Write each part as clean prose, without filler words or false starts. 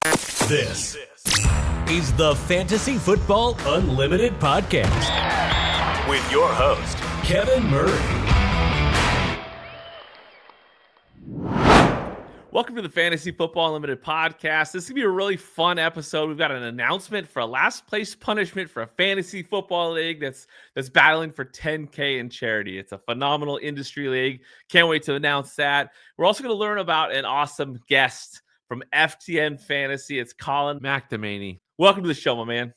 This is the Fantasy Football Unlimited podcast with your host, Kevin Murray. Welcome to the Fantasy Football Unlimited podcast. This is going to be a really fun episode. We've got an announcement for a last place punishment for a fantasy football league that's battling for $10K in charity. It's a phenomenal industry league. Can't wait to announce that. We're also going to learn about an awesome guest from FTN Fantasy. It's Colin McTamany. Welcome to the show, my man.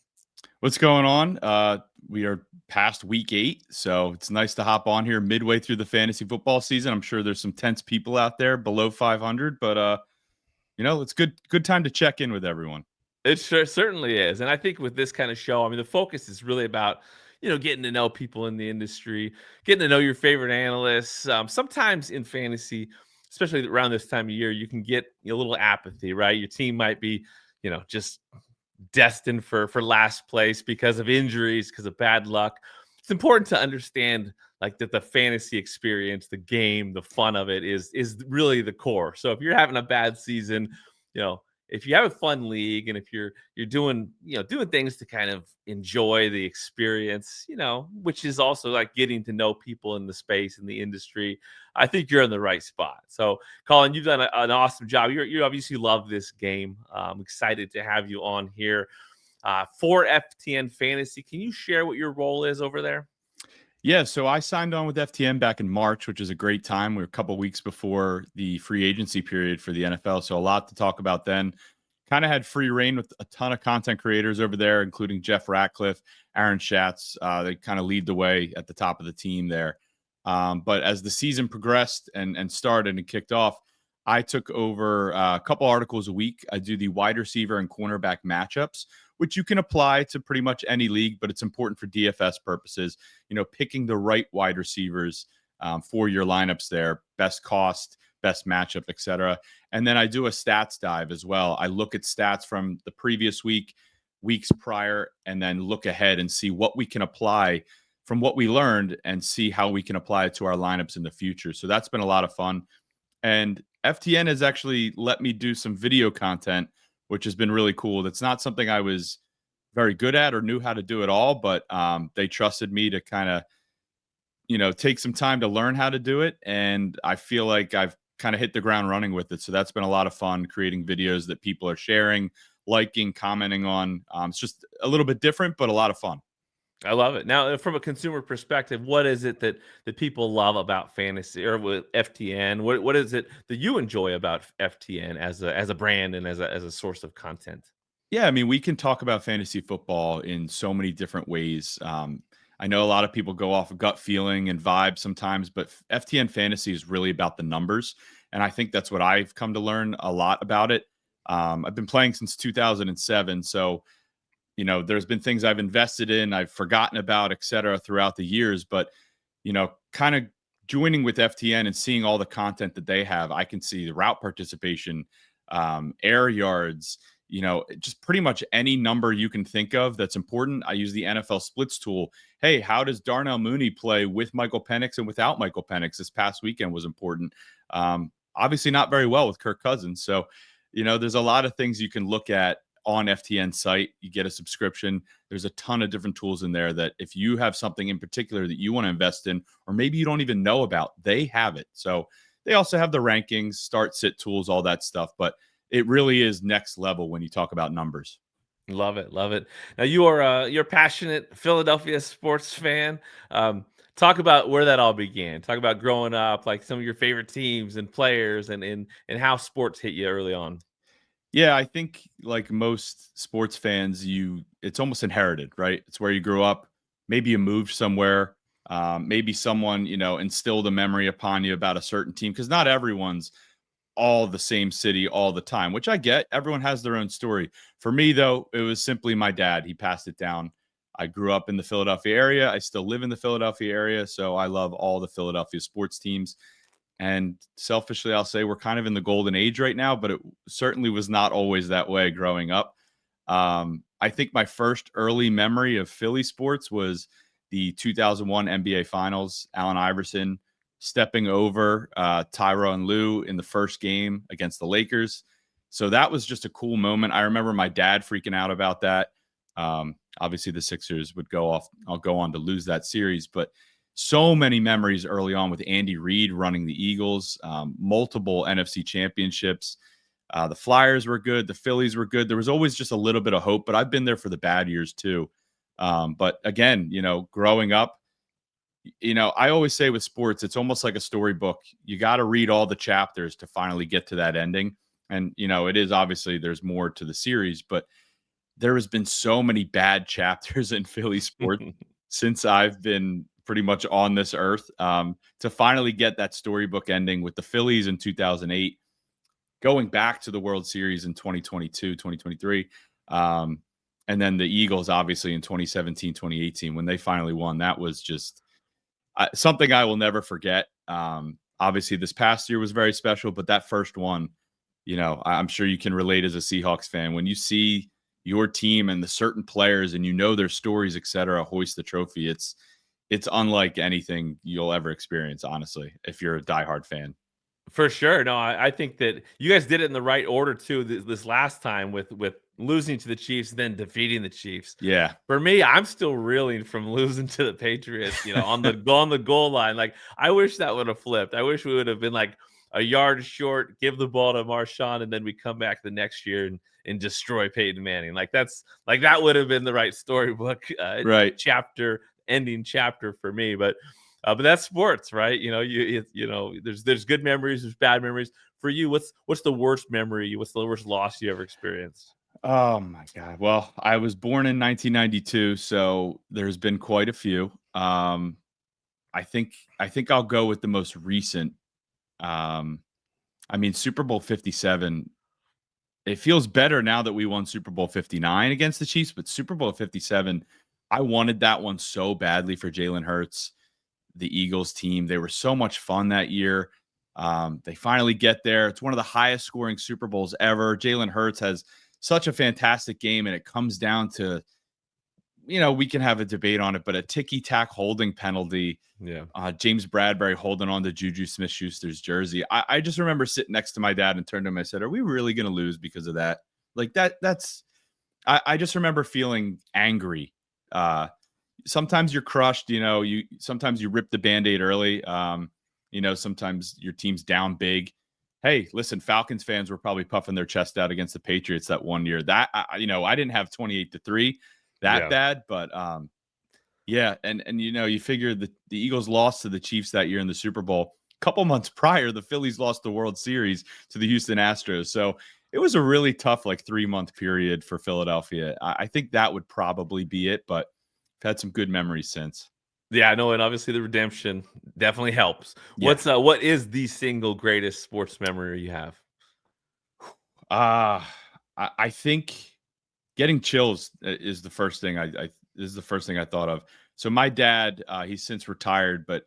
What's going on? We are past week 8, so it's nice to hop on here midway through the fantasy football season. I'm sure there's some tense people out there below 500, but it's good time to check in with everyone. It certainly is. And I think with this kind of show, I mean, the focus is really about, getting to know people in the industry, getting to know your favorite analysts. Sometimes in fantasy, especially around this time of year, you can get a little apathy, right? Your team might be, just destined for last place because of injuries, because of bad luck. It's important to understand like that the fantasy experience, the game, the fun of it is really the core. So if you're having a bad season, if you have a fun league and if you're doing things to kind of enjoy the experience, which is also like getting to know people in the space in the industry, I think you're in the right spot. So Colin, you've done an awesome job. You obviously love this game. I'm excited to have you on here for FTN Fantasy. Can you share what your role is over there? Yeah, so I signed on with FTN back in March, which is a great time. We were a couple weeks before the free agency period for the NFL, so a lot to talk about then. Kind of had free reign with a ton of content creators over there, including Jeff Ratcliffe, Aaron Schatz. They kind of lead the way at the top of the team there. But as the season progressed and started and kicked off, I took over a couple articles a week. I do the wide receiver and cornerback matchups, which you can apply to pretty much any league, but it's important for DFS purposes, picking the right wide receivers for your lineups there, best cost, best matchup, etc. And then I do a stats dive as well. I look at stats from the previous week, weeks prior, and then look ahead and see what we can apply from what we learned and see how we can apply it to our lineups in the future. So that's been a lot of fun. And FTN has actually let me do some video content, which has been really cool. That's not something I was very good at or knew how to do at all, but they trusted me to kind of, take some time to learn how to do it. And I feel like I've kind of hit the ground running with it. So that's been a lot of fun creating videos that people are sharing, liking, commenting on. It's just a little bit different, but a lot of fun. I love it. Now, from a consumer perspective, what is it that people love about fantasy or with FTN? What is it that you enjoy about FTN as a brand and as a source of content? Yeah, I mean, we can talk about fantasy football in so many different ways. I know a lot of people go off of gut feeling and vibe sometimes, but FTN Fantasy is really about the numbers. And I think that's what I've come to learn a lot about it. I've been playing since 2007. So, there's been things I've invested in, I've forgotten about, et cetera, throughout the years. But, kind of joining with FTN and seeing all the content that they have, I can see the route participation, air yards, just pretty much any number you can think of that's important. I use the NFL splits tool. Hey, how does Darnell Mooney play with Michael Penix and without Michael Penix? This past weekend was important. Obviously not very well with Kirk Cousins. So, there's a lot of things you can look at on FTN site. You get a subscription. There's a ton of different tools in there that if you have something in particular that you want to invest in, or maybe you don't even know about, they have it. So they also have the rankings, start, sit tools, all that stuff. But it really is next level when you talk about numbers. Love it. Love it. Now you're a passionate Philadelphia sports fan. Talk about where that all began. Talk about growing up, like some of your favorite teams and players and how sports hit you early on. Yeah, I think like most sports fans, it's almost inherited, right? It's where you grew up. Maybe you moved somewhere. Maybe someone, instilled a memory upon you about a certain team, because not everyone's all the same city all the time, which I get. Everyone has their own story. For me, though, it was simply my dad. He passed it down. I grew up in the Philadelphia area. I still live in the Philadelphia area, so I love all the Philadelphia sports teams. And selfishly, I'll say we're kind of in the golden age right now, but it certainly was not always that way growing up. I think my first early memory of Philly sports was the 2001 NBA Finals. Allen Iverson stepping over Tyrone Lue in the first game against the Lakers. So that was just a cool moment. I remember my dad freaking out about that. Obviously, the Sixers would go on to lose that series, but so many memories early on with Andy Reid running the Eagles, multiple NFC championships. The Flyers were good. The Phillies were good. There was always just a little bit of hope, but I've been there for the bad years too. But again, growing up, I always say with sports, it's almost like a storybook. You got to read all the chapters to finally get to that ending. And, it is obviously there's more to the series, but there has been so many bad chapters in Philly sports since I've been pretty much on this earth. To finally get that storybook ending with the Phillies in 2008, going back to the World Series in 2022, 2023, and then the Eagles, obviously, in 2017, 2018, when they finally won. That was just something I will never forget. Obviously, this past year was very special, but that first one, I'm sure you can relate as a Seahawks fan. When you see your team and the certain players and their stories, et cetera, hoist the trophy, it's unlike anything you'll ever experience, honestly, if you're a diehard fan. For sure. No, I think that you guys did it in the right order too. This last time with losing to the Chiefs, then defeating the Chiefs. Yeah. For me, I'm still reeling from losing to the Patriots. On the goal line. Like, I wish that would have flipped. I wish we would have been like a yard short, give the ball to Marshawn, and then we come back the next year and destroy Peyton Manning. That would have been the right storybook right ending chapter for me. But that's sports, right? There's good memories, there's bad memories. For you, what's the worst memory? What's the worst loss you ever experienced? Oh my God. Well, I was born in 1992, so there's been quite a few. I think I'll go with the most recent. Super Bowl 57. It feels better now that we won Super Bowl 59 against the Chiefs, but Super Bowl 57, I wanted that one so badly for Jalen Hurts, the Eagles team. They were so much fun that year. They finally get there. It's one of the highest scoring Super Bowls ever. Jalen Hurts has such a fantastic game, and it comes down to, we can have a debate on it, but a ticky-tack holding penalty. Yeah. James Bradbury holding on to Juju Smith-Schuster's jersey. I just remember sitting next to my dad and turned to him. I said, "Are we really going to lose because of that?" Like that's. I just remember feeling angry. Sometimes you're crushed. Sometimes you rip the Band-Aid early. Sometimes your team's down big. Hey, listen, Falcons fans were probably puffing their chest out against the Patriots that one year. That I didn't have 28-3 bad, but yeah, and you figure the Eagles lost to the Chiefs that year in the Super Bowl. A couple months prior, the Phillies lost the World Series to the Houston Astros. So it was a really tough 3-month period for Philadelphia. I think that would probably be it, but I've had some good memories since. Yeah, I know, and obviously the redemption definitely helps. Yeah. What is the single greatest sports memory you have? I think getting chills is the first thing I thought of. So my dad, he's since retired, but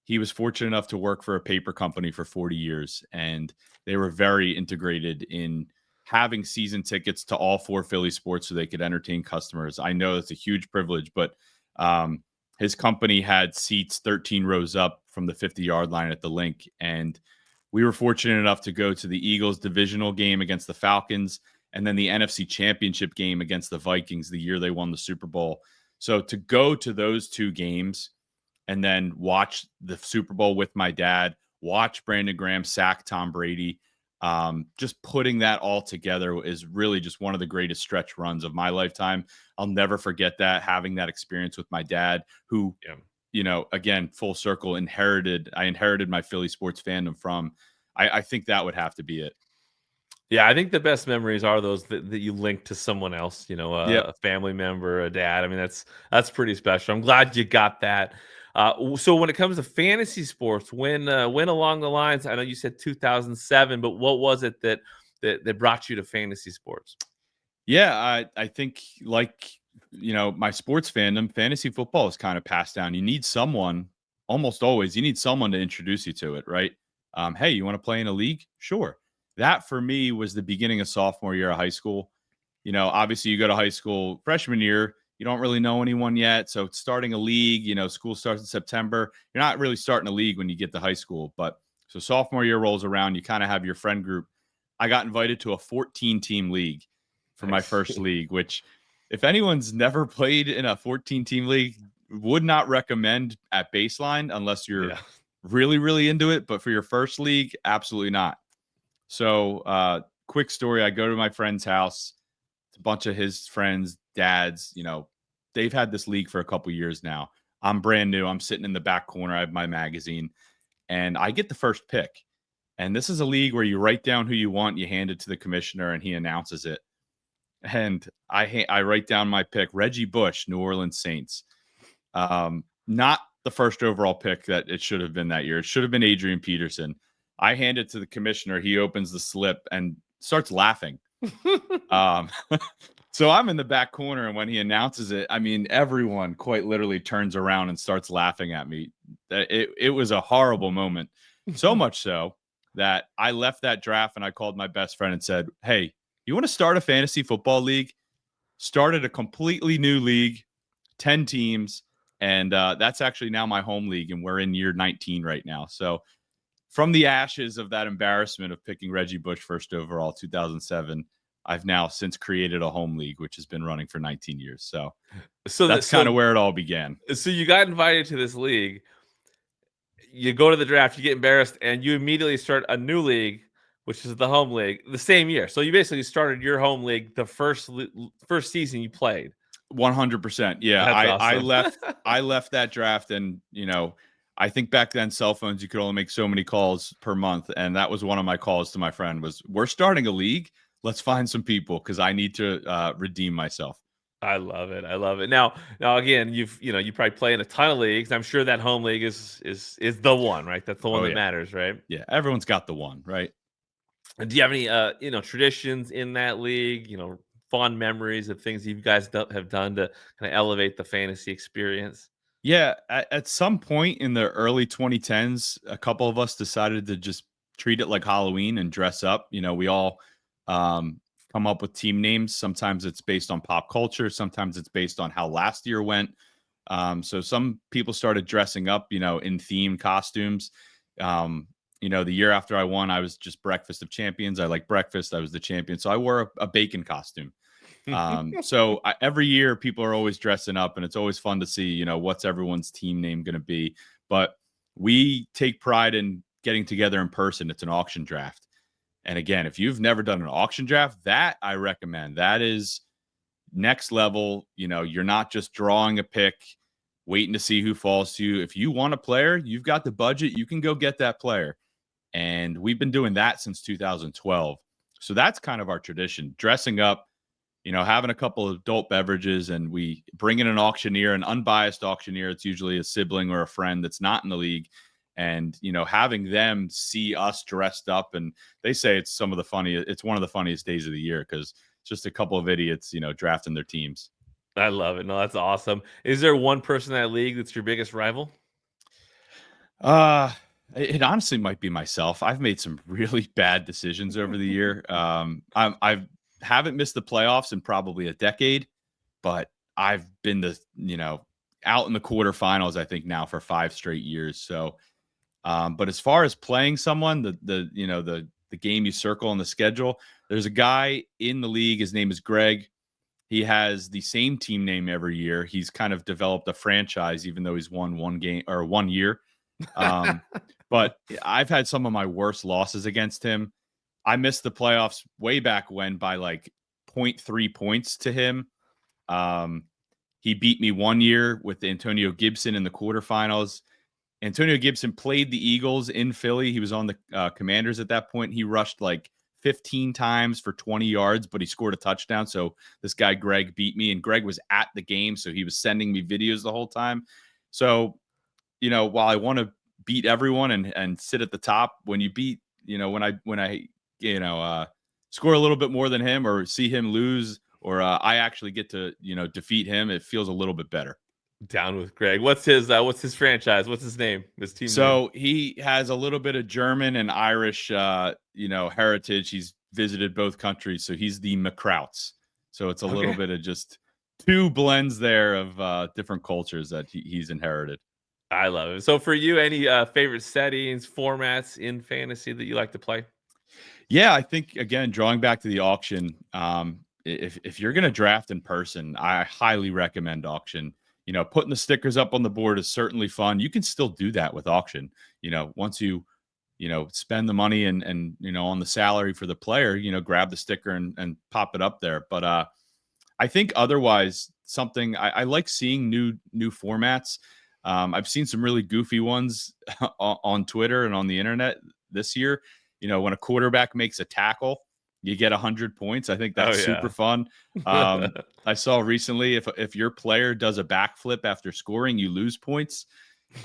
he was fortunate enough to work for a paper company for 40 years, and they were very integrated in having season tickets to all 4 Philly sports so they could entertain customers. I know it's a huge privilege, but his company had seats 13 rows up from the 50-yard line at the Link, and we were fortunate enough to go to the Eagles divisional game against the Falcons and then the NFC Championship game against the Vikings the year they won the Super Bowl. So to go to those 2 games and then watch the Super Bowl with my dad, watch Brandon Graham sack Tom Brady, just putting that all together is really just one of the greatest stretch runs of my lifetime. I'll never forget that, having that experience with my dad, who, again, full circle, I inherited my Philly sports fandom from. I think that would have to be it. Yeah, I think the best memories are those that you link to someone else, a family member, a dad. I mean, that's pretty special. I'm glad you got that. So when it comes to fantasy sports, when along the lines, I know you said 2007, but what was it that brought you to fantasy sports? Yeah, I think my sports fandom, fantasy football is kind of passed down. You need someone, almost always, you need someone to introduce you to it, right? Hey, you want to play in a league? Sure. That for me was the beginning of sophomore year of high school. Obviously you go to high school freshman year, you don't really know anyone yet. So starting a league, school starts in September. You're not really starting a league when you get to high school. But so sophomore year rolls around, you kind of have your friend group. I got invited to a 14-team league for my first league, which if anyone's never played in a 14-team league, would not recommend at baseline unless you're really, really into it. But for your first league, absolutely not. So quick story, I go to my friend's house. It's a bunch of his friends, dads, they've had this league for a couple years now. I'm brand new. I'm sitting in the back corner. I have my magazine, and I get the first pick. And this is a league where you write down who you want, you hand it to the commissioner, and he announces it. And I write down my pick, Reggie Bush, New Orleans Saints. Not the first overall pick that it should have been that year. It should have been Adrian Peterson. I hand it to the commissioner. He opens the slip and starts laughing. So I'm in the back corner, and when he announces it, I mean, everyone quite literally turns around and starts laughing at me. It was a horrible moment. So much so that I left that draft and I called my best friend and said, "Hey, you want to start a fantasy football league?" Started a completely new league, 10 teams. And that's actually now my home league, and we're in year 19 right now. So from the ashes of that embarrassment of picking Reggie Bush first overall, 2007, I've now since created a home league, which has been running for 19 years. So that's kind of where it all began. So you got invited to this league. You go to the draft, you get embarrassed, and you immediately start a new league, which is the home league, the same year. So you basically started your home league the first season you played. 100%. Yeah, awesome. I left that draft, and I think back then cell phones, you could only make so many calls per month, and that was one of my calls to my friend was, "We're starting a league. Let's find some people because I need to redeem myself." I love it. I love it. Now again, you probably play in a ton of leagues. I'm sure that home league is the one, right? That's the one that matters, right? Yeah, everyone's got the one, right? And do you have any traditions in that league? Fond memories of things you guys have done to kind of elevate the fantasy experience? Yeah, at some point in the early 2010s, a couple of us decided to just treat it like Halloween and dress up. We all come up with team names. Sometimes it's based on pop culture. Sometimes it's based on how last year went. So some people started dressing up, in theme costumes. The year after I won, I was just Breakfast of Champions. I like breakfast. I was the champion. So I wore a bacon costume. So every year people are always dressing up, and it's always fun to see, what's everyone's team name going to be. But we take pride in getting together in person. It's an auction draft. And again, if you've never done an auction draft, that I recommend. That is next level. You're not just drawing a pick, waiting to see who falls to you. If you want a player, you've got the budget, you can go get that player. And we've been doing that since 2012. So that's kind of our tradition, dressing up, having a couple of adult beverages, and we bring in an auctioneer, an unbiased auctioneer. It's usually a sibling or a friend that's not in the league. And, having them see us dressed up, and they say it's one of the funniest days of the year because it's just a couple of idiots, drafting their teams. I love it. No, that's awesome. Is there one person in that league that's your biggest rival? It honestly might be myself. I've made some really bad decisions over the year. I haven't missed the playoffs in probably a decade, but I've been out in the quarterfinals, I think now for 5 straight years. So, but as far as playing someone, the game you circle on the schedule, there's a guy in the league. His name is Greg. He has the same team name every year. He's kind of developed a franchise, even though he's won 1 game or 1 year. But I've had some of my worst losses against him. I missed the playoffs way back when by like 0.3 points to him. He beat me 1 year with Antonio Gibson in the quarterfinals. Antonio Gibson played the Eagles in Philly. He was on the Commanders at that point. He rushed like 15 times for 20 yards, but he scored a touchdown. So this guy, Greg, beat me, and Greg was at the game. So he was sending me videos the whole time. So, while I want to beat everyone and sit at the top, when you beat, when I score a little bit more than him or see him lose, or I actually get to, defeat him, it feels a little bit better. Down with Greg. What's his franchise? What's his name? His team So name? He has a little bit of German and Irish, heritage. He's visited both countries. So he's the McCrouts. So it's a little bit of just 2 blends there of different cultures that he's inherited. I love it. So for you, any favorite settings, formats in fantasy that you like to play? Yeah, I think again, drawing back to the auction, if you're going to draft in person, I highly recommend auction. Putting the stickers up on the board is certainly fun. You can still do that with auction. Once you spend the money and on the salary for the player, grab the sticker and pop it up there. But I think otherwise, something I like seeing new formats. I've seen some really goofy ones on Twitter and on the internet this year. When a quarterback makes a tackle, you get 100 points. I think that's super fun. I saw recently if your player does a backflip after scoring, you lose points.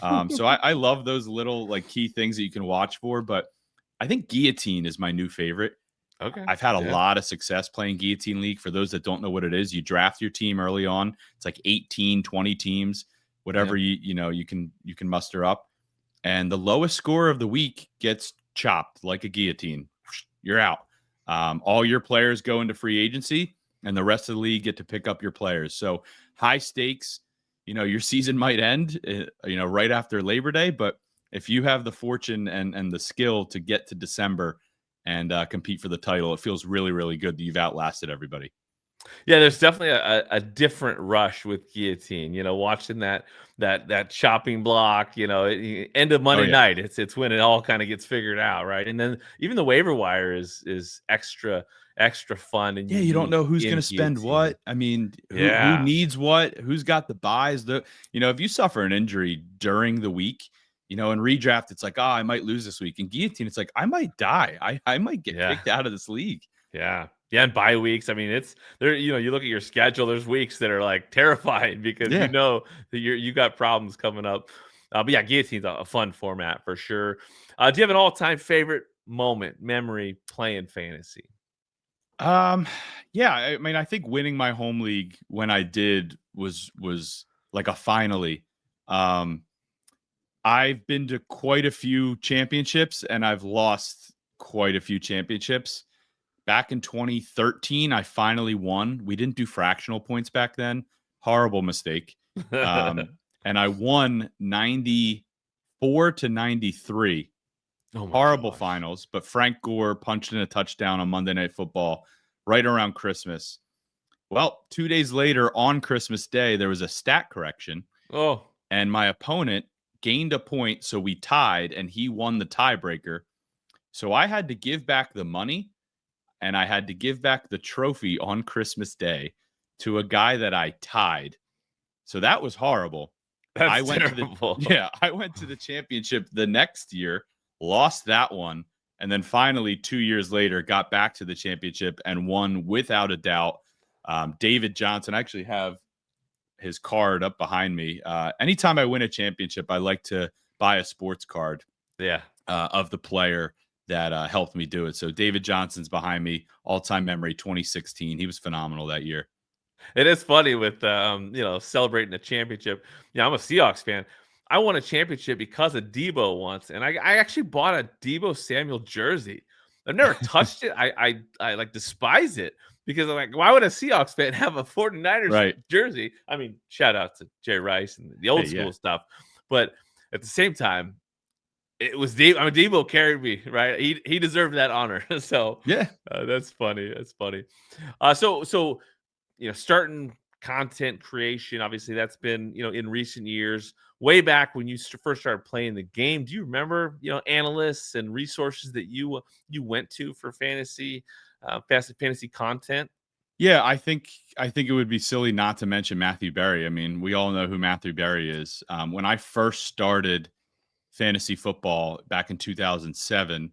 So I love those little like key things that you can watch for. But I think guillotine is my new favorite. Okay. I've had a lot of success playing Guillotine League. For those that don't know what it is, you draft your team early on. It's like 18, 20 teams, whatever you can muster up. And the lowest score of the week gets chopped like a guillotine. You're out. All your players go into free agency, and the rest of the league get to pick up your players. So high stakes. Your season might end, right after Labor Day. But if you have the fortune and the skill to get to December and compete for the title, it feels really, really good that you've outlasted everybody. Yeah, there's definitely a different rush with guillotine. Watching that chopping block. End of Monday night. It's when it all kind of gets figured out, right? And then even the waiver wire is extra fun. And you don't know who's going to spend what. I mean, who needs what? Who's got the buys? If you suffer an injury during the week, in redraft, it's like, I might lose this week. In guillotine, it's like, I might die. I might get kicked out of this league. Yeah. Yeah. And bye weeks. I mean, it's there, you look at your schedule, there's weeks that are like terrifying because that you got problems coming up. But yeah, guillotine's a fun format for sure. Do you have an all-time favorite memory playing fantasy? Yeah, I mean, I think winning my home league when I did was like a finally. I've been to quite a few championships and I've lost quite a few championships. Back in 2013, I finally won. We didn't do fractional points back then. Horrible mistake. And I won 94 to 93. Horrible finals, but Frank Gore punched in a touchdown on Monday Night Football right around Christmas. Well, 2 days later on Christmas Day, there was a stat correction. And my opponent gained a point, so we tied, and he won the tiebreaker. So I had to give back the money, and I had to give back the trophy on Christmas Day to a guy that I tied. So that was horrible. That's terrible. I went to the championship the next year, lost that one, and then finally 2 years later got back to the championship and won without a doubt. David Johnson, I actually have his card up behind me. Anytime I win a championship, I like to buy a sports card of the player that helped me do it. So David Johnson's behind me, all-time memory, 2016. He was phenomenal that year. It is funny with celebrating a championship. I'm a Seahawks fan. I won a championship because of Debo once, and I actually bought a Debo Samuel jersey. I've never touched it. I like despise it because I'm like, why would a Seahawks fan have a 49ers jersey? I mean, shout out to Jay Rice and the old school stuff, but at the same time, it was Debo carried me, right? He deserved that honor. So that's funny. That's funny. So starting content creation, obviously that's been in recent years. Way back when you first started playing the game, do you remember analysts and resources that you went to for fantasy content? Yeah, I think it would be silly not to mention Matthew Berry. I mean, we all know who Matthew Berry is. When I first started fantasy football back in 2007,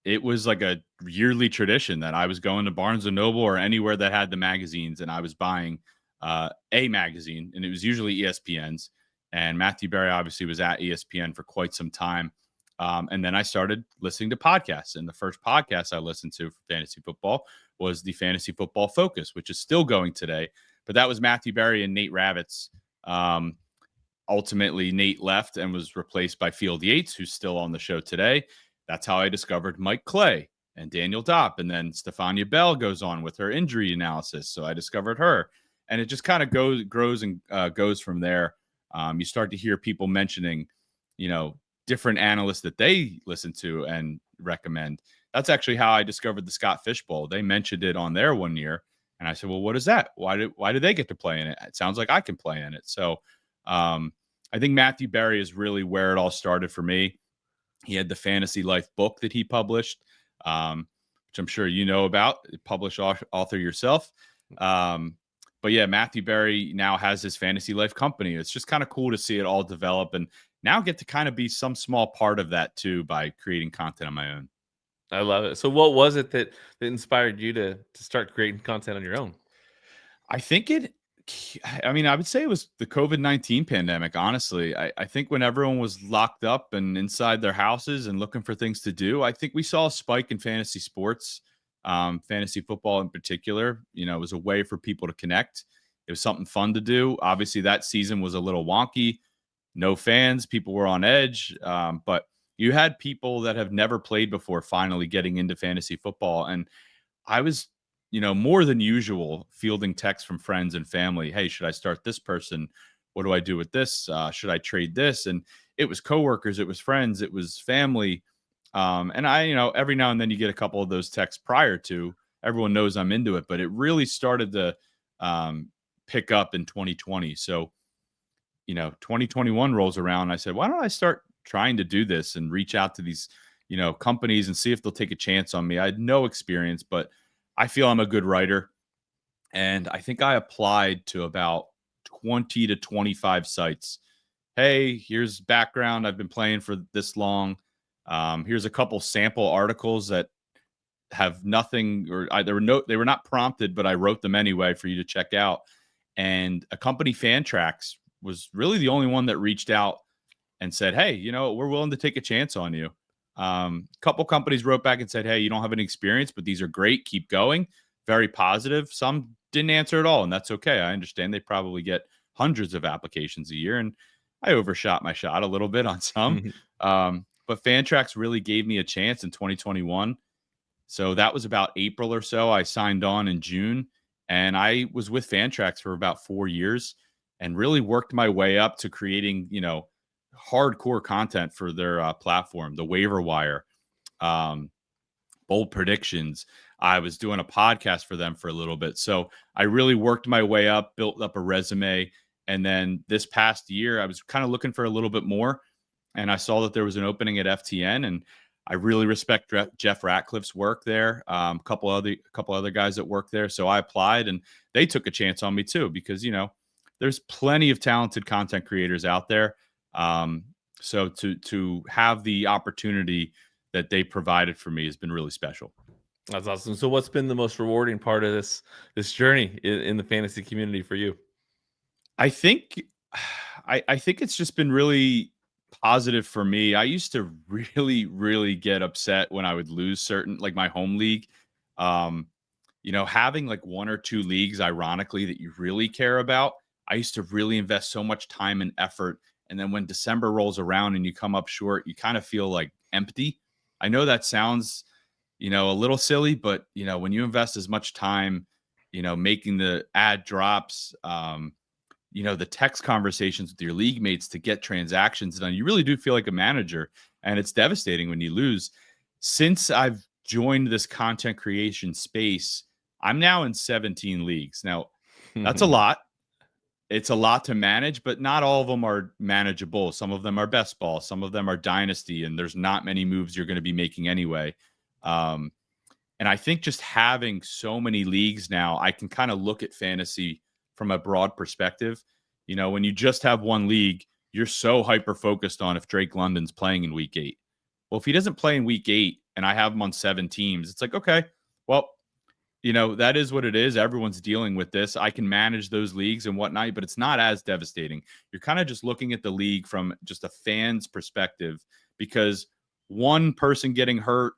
it was like a yearly tradition that I was going to Barnes and Noble or anywhere that had the magazines, and I was buying a magazine, and it was usually ESPN's. And Matthew Berry obviously was at ESPN for quite some time. And then I started listening to podcasts. And the first podcast I listened to for fantasy football was the Fantasy Football Focus, which is still going today. But that was Matthew Berry and Nate Ravitz. Ultimately, Nate left and was replaced by Field Yates, who's still on the show today. That's how I discovered Mike Clay and Daniel Dopp. And then Stefania Bell goes on with her injury analysis. So I discovered her. And it just kind of grows and goes from there. You start to hear people mentioning, different analysts that they listen to and recommend. that's actually how I discovered the Scott Fish Bowl. They mentioned it on there one year. And I said, well, what is that? Why do they get to play in it? It sounds like I can play in it. So I think Matthew Berry is really where it all started for me. He had the Fantasy Life book that he published, which I'm sure you know about, published author yourself. But yeah, Matthew Berry now has his Fantasy Life company. It's just kind of cool to see it all develop and now get to kind of be some small part of that too by creating content on my own. I love it. So what was it that inspired you to start creating content on your own? I would say it was the COVID-19 pandemic, honestly. I think when everyone was locked up and inside their houses and looking for things to do, I think we saw a spike in fantasy sports, fantasy football in particular. It was a way for people to connect. It was something fun to do. Obviously, that season was a little wonky. No fans, people were on edge, but you had people that have never played before finally getting into fantasy football. And I was, more than usual, fielding texts from friends and family. Hey, should I start this person? What do I do with this? Should I trade this? And it was coworkers, it was friends, it was family. And I, every now and then you get a couple of those texts prior to. Everyone knows I'm into it, but it really started to pick up in 2020. So, 2021 rolls around. And I said, why don't I start trying to do this and reach out to these, companies and see if they'll take a chance on me. I had no experience, but I feel I'm a good writer. And I think I applied to about 20 to 25 sites. Hey, here's background. I've been playing for this long. Here's a couple sample articles that have nothing, or they were not prompted, but I wrote them anyway for you to check out. And a company, Fantrax, was really the only one that reached out and said, hey, we're willing to take a chance on you. Couple companies wrote back and said, hey, you don't have any experience, but these are great. Keep going. Very positive. Some didn't answer at all, and that's okay. I understand they probably get hundreds of applications a year, and I overshot my shot a little bit on some. But Fantrax really gave me a chance in 2021. So that was about April or so. I signed on in June, and I was with Fantrax for about 4 years and really worked my way up to creating, hardcore content for their platform, the waiver wire, bold predictions. I was doing a podcast for them for a little bit. So I really worked my way up, built up a resume. And then this past year, I was kind of looking for a little bit more. And I saw that there was an opening at FTN, and I really respect Jeff Ratcliffe's work there. A couple other guys that work there. So I applied, and they took a chance on me too, because, there's plenty of talented content creators out there. So to have the opportunity that they provided for me has been really special. That's awesome. So what's been the most rewarding part of this journey in the fantasy community for you? I think it's just been really positive for me. I used to really, really get upset when I would lose certain, like my home league. Having like one or two leagues, ironically, that you really care about. I used to really invest so much time and effort. And then when December rolls around and you come up short, you kind of feel like empty. I know that sounds, a little silly, but, when you invest as much time, making the ad drops, the text conversations with your league mates to get transactions done, you really do feel like a manager. And it's devastating when you lose. Since I've joined this content creation space, I'm now in 17 leagues. Now, that's a lot. It's a lot to manage, but not all of them are manageable. Some of them are best ball. Some of them are dynasty, and there's not many moves you're going to be making anyway. And I think just having so many leagues now, I can kind of look at fantasy from a broad perspective. When you just have one league, you're so hyper focused on if Drake London's playing in week 8. Well, if he doesn't play in week 8 and I have him on 7 teams, it's like, okay, well, that is what it is. Everyone's dealing with this. I can manage those leagues and whatnot, but it's not as devastating. You're kind of just looking at the league from just a fan's perspective, because one person getting hurt,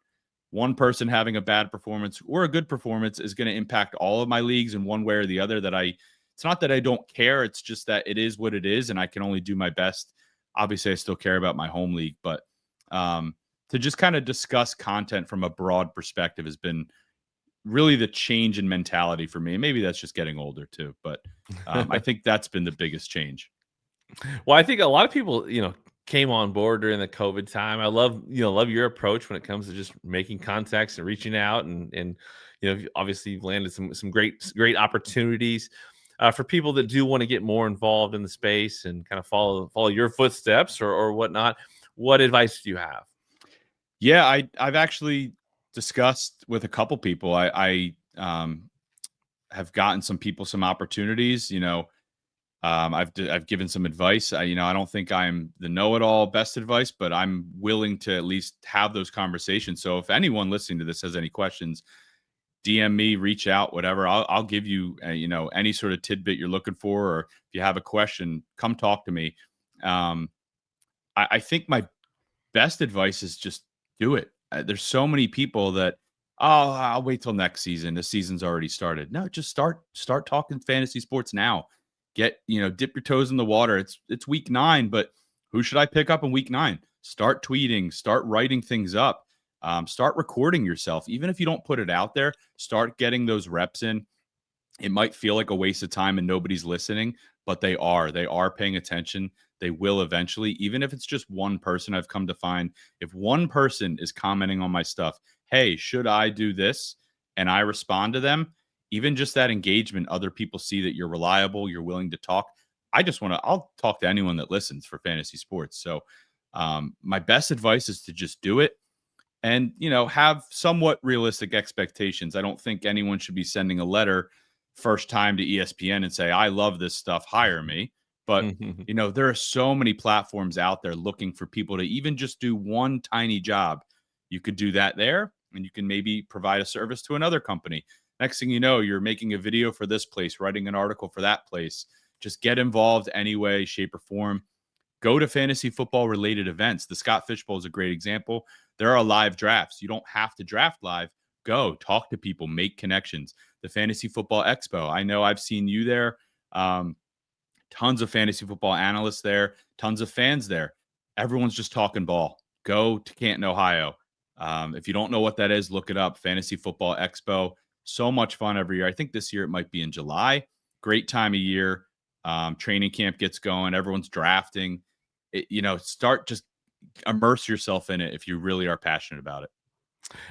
one person having a bad performance or a good performance is going to impact all of my leagues in one way or the other. It's not that I don't care. It's just that it is what it is, and I can only do my best. Obviously, I still care about my home league, but to just kind of discuss content from a broad perspective has been really the change in mentality for me. Maybe that's just getting older too, but I think that's been the biggest change. Well, I think a lot of people, came on board during the COVID time. I love your approach when it comes to just making contacts and reaching out, and obviously you've landed some great opportunities for people that do want to get more involved in the space and kind of follow your footsteps or whatnot. What advice do you have? Yeah, I've actually discussed with a couple people. I have gotten some people some opportunities. I've given some advice. I don't think I'm the know-it-all best advice, but I'm willing to at least have those conversations. So if anyone listening to this has any questions, DM me, reach out, whatever. I'll give you any sort of tidbit you're looking for, or if you have a question, come talk to me. I think my best advice is just do it. There's so many people that, oh, I'll wait till next season. The season's already started. No, just start talking fantasy sports now. Dip your toes in the water. It's week 9, but who should I pick up in week 9? Start tweeting, start writing things up, start recording yourself. Even if you don't put it out there, start getting those reps in. It might feel like a waste of time and nobody's listening, but they are paying attention. They will eventually, even if it's just one person. I've come to find, if one person is commenting on my stuff, hey, should I do this? And I respond to them, even just that engagement, other people see that you're reliable, you're willing to talk. I'll talk to anyone that listens for fantasy sports. So my best advice is to just do it and, have somewhat realistic expectations. I don't think anyone should be sending a letter first time to ESPN and say, I love this stuff, hire me. But, there are so many platforms out there looking for people to even just do one tiny job. You could do that there, and you can maybe provide a service to another company. Next thing you know, you're making a video for this place, writing an article for that place. Just get involved any way, shape, or form. Go to fantasy football related events. The Scott Fish Bowl is a great example. There are live drafts. You don't have to draft live. Go talk to people, make connections. The Fantasy Football Expo. I know I've seen you there. Tons of fantasy football analysts there, tons of fans there. Everyone's just talking ball. Go to Canton, Ohio. If you don't know what that is, look it up. Fantasy Football Expo. So much fun every year. I think this year it might be in July. Great time of year. Training camp gets going. Everyone's drafting. Start just immerse yourself in it if you really are passionate about it.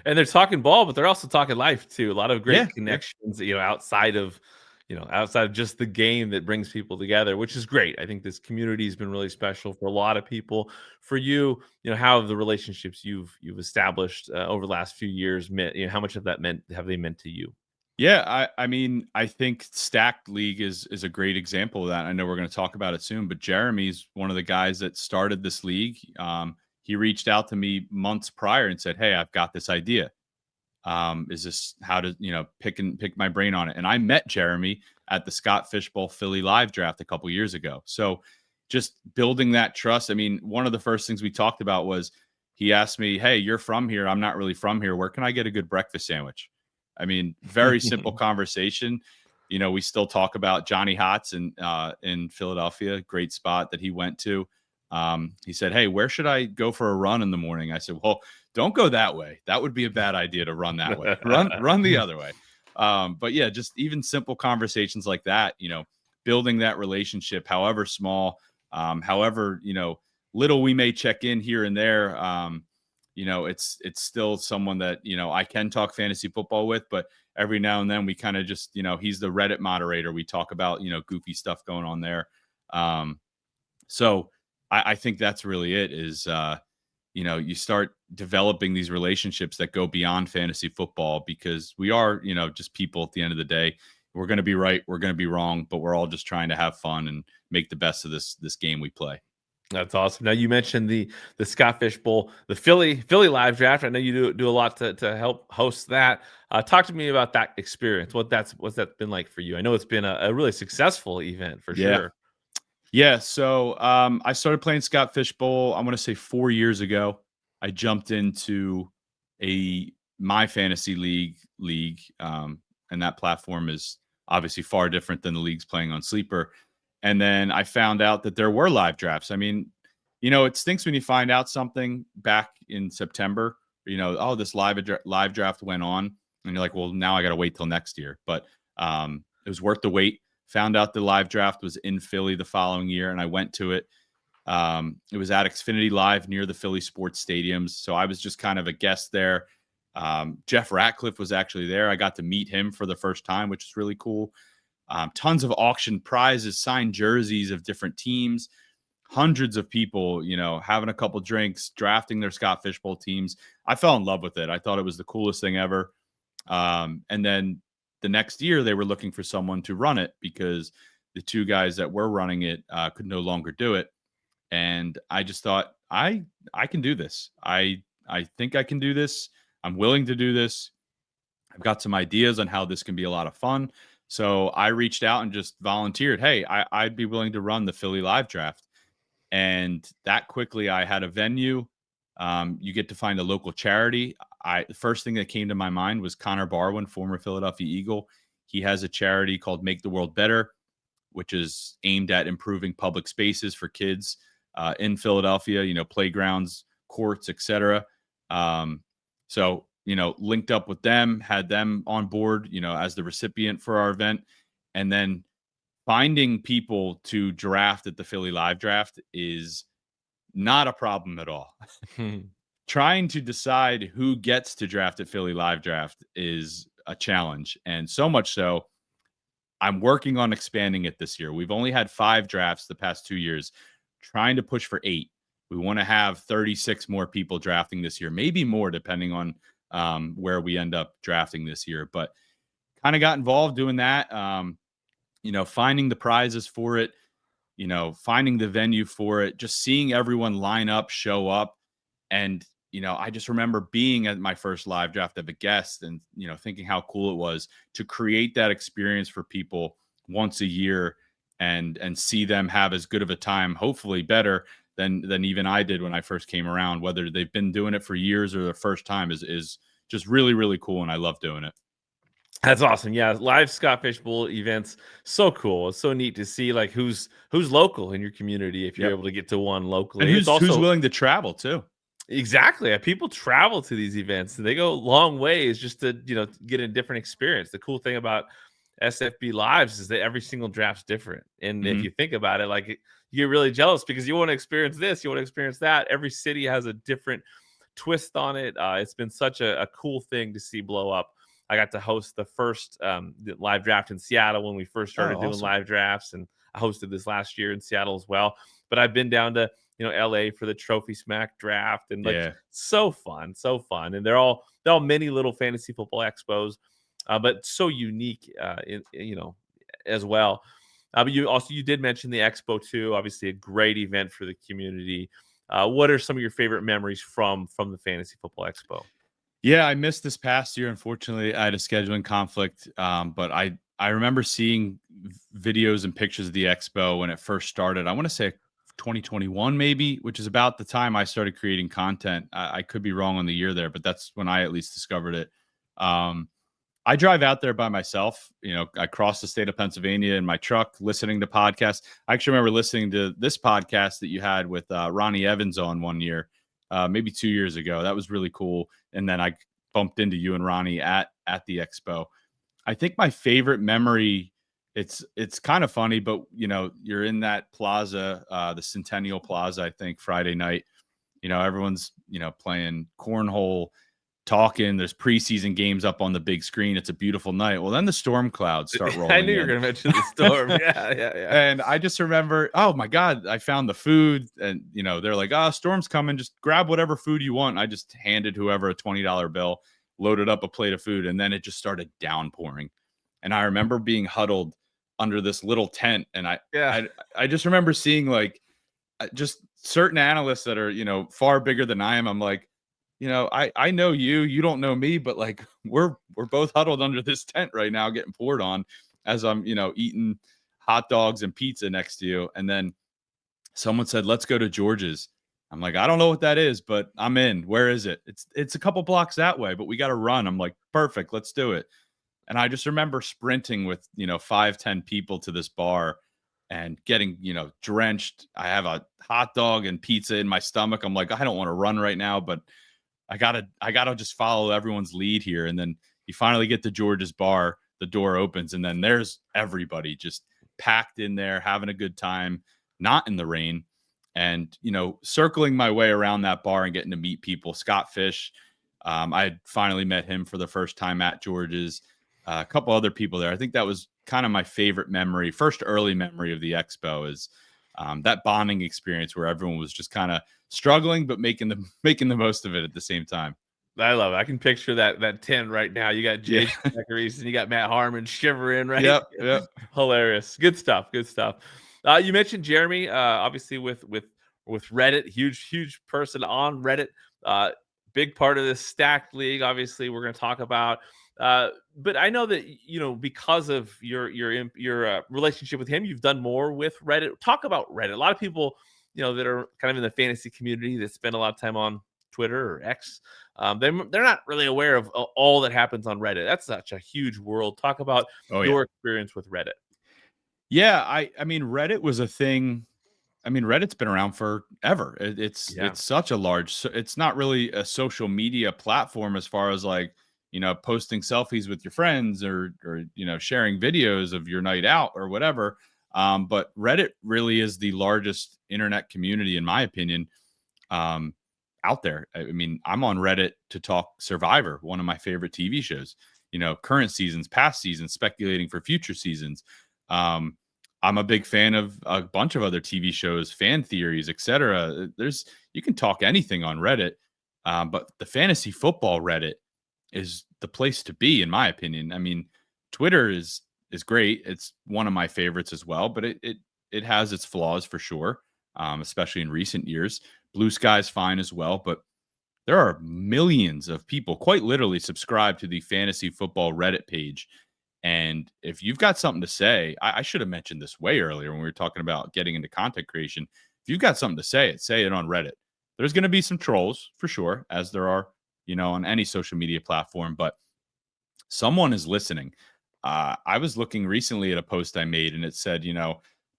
And they're talking ball, but they're also talking life too. A lot of great Yeah. connections, outside of just the game that brings people together, which is great. I think this community has been really special for a lot of people. For you, how have the relationships you've established over the last few years meant? How much of that have they meant to you? Yeah, I mean, I think Stacked League is a great example of that. I know we're going to talk about it soon, but Jeremy's one of the guys that started this league. He reached out to me months prior and said, "Hey, I've got this idea. Is this how to pick my brain on it?" And I met Jeremy at the Scott Fishbowl Philly live draft a couple years ago. So just building that trust. I mean, one of the first things we talked about was he asked me, "Hey, you're from here. I'm not really from here. Where can I get a good breakfast sandwich?" I mean, very simple conversation. We still talk about Johnny Hots in Philadelphia, great spot that he went to. He said, "Hey, where should I go for a run in the morning?" I said, "Well, don't go that way. That would be a bad idea to run that way. Run the other way." But yeah, just even simple conversations like that, building that relationship, however small, however, little we may check in here and there. It's still someone that, I can talk fantasy football with, but every now and then we kind of just, he's the Reddit moderator. We talk about, goofy stuff going on there. So I think that's really it is, you start developing these relationships that go beyond fantasy football because we are, just people at the end of the day. We're going to be right. We're going to be wrong, but we're all just trying to have fun and make the best of this game we play. That's awesome. Now you mentioned the Scott Fish Bowl, the Philly live draft. I know you do a lot to help host that. Talk to me about that experience. What's that been like for you? I know it's been a really successful event for sure. Yeah. So I started playing Scott Fish Bowl, I'm going to say 4 years ago. I jumped into my fantasy league. And that platform is obviously far different than the leagues playing on Sleeper. And then I found out that there were live drafts. I mean, it stinks when you find out something back in September, oh, this live draft went on. And you're like, well, now I got to wait till next year. But it was worth the wait. Found out the live draft was in Philly the following year, and I went to it. It was at Xfinity Live near the Philly sports stadiums. So I was just kind of a guest there. Jeff Ratcliffe was actually there. I got to meet him for the first time, which is really cool. Tons of auction prizes, signed jerseys of different teams, hundreds of people, having a couple drinks, drafting their Scott Fishbowl teams. I fell in love with it. I thought it was the coolest thing ever. And then the next year they were looking for someone to run it because the two guys that were running it could no longer do it. And I just thought, I can do this. I think I can do this. I'm willing to do this. I've got some ideas on how this can be a lot of fun. So I reached out and just volunteered. Hey, I'd be willing to run the Philly Live Draft. And that quickly, I had a venue. You get to find a local charity. The first thing that came to my mind was Connor Barwin, former Philadelphia Eagle. He has a charity called Make the World Better, which is aimed at improving public spaces for kids in Philadelphia, playgrounds, courts, etc. So, linked up with them, had them on board, as the recipient for our event. And then finding people to draft at the Philly Live Draft is not a problem at all. Trying to decide who gets to draft at Philly Live Draft is a challenge. And so much so, I'm working on expanding it this year. We've only had 5 drafts the past 2 years, trying to push for 8. We want to have 36 more people drafting this year, maybe more, depending on where we end up drafting this year. But kind of got involved doing that, finding the prizes for it, finding the venue for it, just seeing everyone line up, show up. And, I just remember being at my first live draft of a guest and, thinking how cool it was to create that experience for people once a year and see them have as good of a time, hopefully better than even I did when I first came around. Whether they've been doing it for years or their first time is just really, really cool. And I love doing it. That's awesome. Yeah, live Scott Fishbowl events, so cool. It's so neat to see like who's local in your community if you're able to get to one locally. And It's also who's willing to travel too. exactly. People travel to these events and they go long ways just to get a different experience. The cool thing about SFB Lives is that every single draft's different. And if you think about it, like you get really jealous because you want to experience this, you want to experience that. Every city has a different twist on it. It's been such a cool thing to see blow up. I got to host the first live draft in Seattle when we first started doing live drafts, and I hosted this last year in Seattle as well. But I've been down to LA for the Trophy Smack draft, and so fun, and they're all many little fantasy football expos, but so unique, as well. But you did mention the expo too. Obviously, a great event for the community. What are some of your favorite memories from the Fantasy Football Expo? Yeah, I missed this past year. Unfortunately, I had a scheduling conflict. But I remember seeing videos and pictures of the expo when it first started. I want to say 2021 maybe, which is about the time I started creating content. I could be wrong on the year there, but that's when I at least discovered it. I drive out there by myself. I cross the state of Pennsylvania in my truck, listening to podcasts. I actually remember listening to this podcast that you had with Ronnie Evans on one year, maybe 2 years ago. That was really cool. And then I bumped into you and Ronnie at the expo. I think my favorite memory, it's kind of funny, but you're in that plaza, the Centennial Plaza, I think Friday night, everyone's, playing cornhole, talking. There's preseason games up on the big screen. It's a beautiful night. Well, then the storm clouds start rolling. I knew you were going to mention the storm. Yeah. And I just remember, oh my God, I found the food, and they're like, storm's coming. Just grab whatever food you want. I just handed whoever a $20 bill, loaded up a plate of food, and then it just started downpouring. And I remember being huddled under this little tent, and I just remember seeing like just certain analysts that are far bigger than I am. I'm like, I know you don't know me, but like we're both huddled under this tent right now getting poured on as I'm, eating hot dogs and pizza next to you. And then someone said, let's go to George's. I'm like, I don't know what that is, but I'm in. Where is it? It's a couple blocks that way, but we got to run. I'm like, perfect. Let's do it. And I just remember sprinting with, 5-10 people to this bar and getting, drenched. I have a hot dog and pizza in my stomach. I'm like, I don't want to run right now, but I gotta just follow everyone's lead here. And then you finally get to George's bar, the door opens, and then there's everybody just packed in there, having a good time, not in the rain. And, circling my way around that bar and getting to meet people, Scott Fish, I had finally met him for the first time at George's, a couple other people there. I think that was kind of my favorite memory, first early memory of the expo is that bonding experience where everyone was just kind of struggling, but making the most of it at the same time. I love it. I can picture that tent right now. You got Jason Beckeries and you got Matt Harmon shivering, right? Yep. Hilarious. Good stuff. You mentioned Jeremy, obviously with Reddit, huge person on Reddit. Big part of this stacked league. Obviously, we're going to talk about. But I know that because of your relationship with him, you've done more with Reddit. Talk about Reddit. A lot of people, that are kind of in the fantasy community that spend a lot of time on Twitter or X. They're not really aware of all that happens on Reddit. That's such a huge world. Talk about your experience with Reddit. Yeah, I mean, Reddit was a thing. I mean, Reddit's been around forever. It's such a large. It's not really a social media platform as far as like posting selfies with your friends or sharing videos of your night out or whatever. But Reddit really is the largest internet community, in my opinion, out there. I mean, I'm on Reddit to talk Survivor, one of my favorite TV shows. Current seasons, past seasons, speculating for future seasons. I'm a big fan of a bunch of other TV shows, fan theories, etc. You can talk anything on Reddit, but the fantasy football Reddit is the place to be, in my opinion. I mean, Twitter is great. It's one of my favorites as well, but it has its flaws for sure, especially in recent years. Blue Sky's fine as well, but there are millions of people quite literally subscribe to the fantasy football Reddit page. And if you've got something to say, I should have mentioned this way earlier when we were talking about getting into content creation. If you've got something to say it on Reddit. There's going to be some trolls for sure, as there are, on any social media platform, but someone is listening. I was looking recently at a post I made and it said,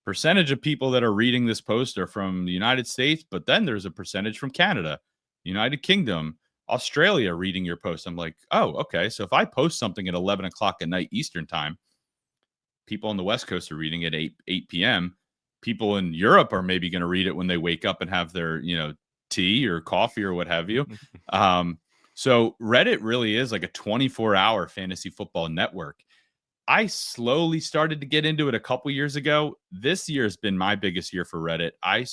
percentage of people that are reading this post are from the United States, but then there's a percentage from Canada, United Kingdom, Australia reading your post. I'm like, oh, okay. So if I post something at 11 o'clock at night Eastern time, people on the West Coast are reading at 8 p.m. People in Europe are maybe going to read it when they wake up and have their, tea or coffee or what have you. So Reddit really is like a 24-hour fantasy football network. I slowly started to get into it a couple years ago. This year has been my biggest year for Reddit. I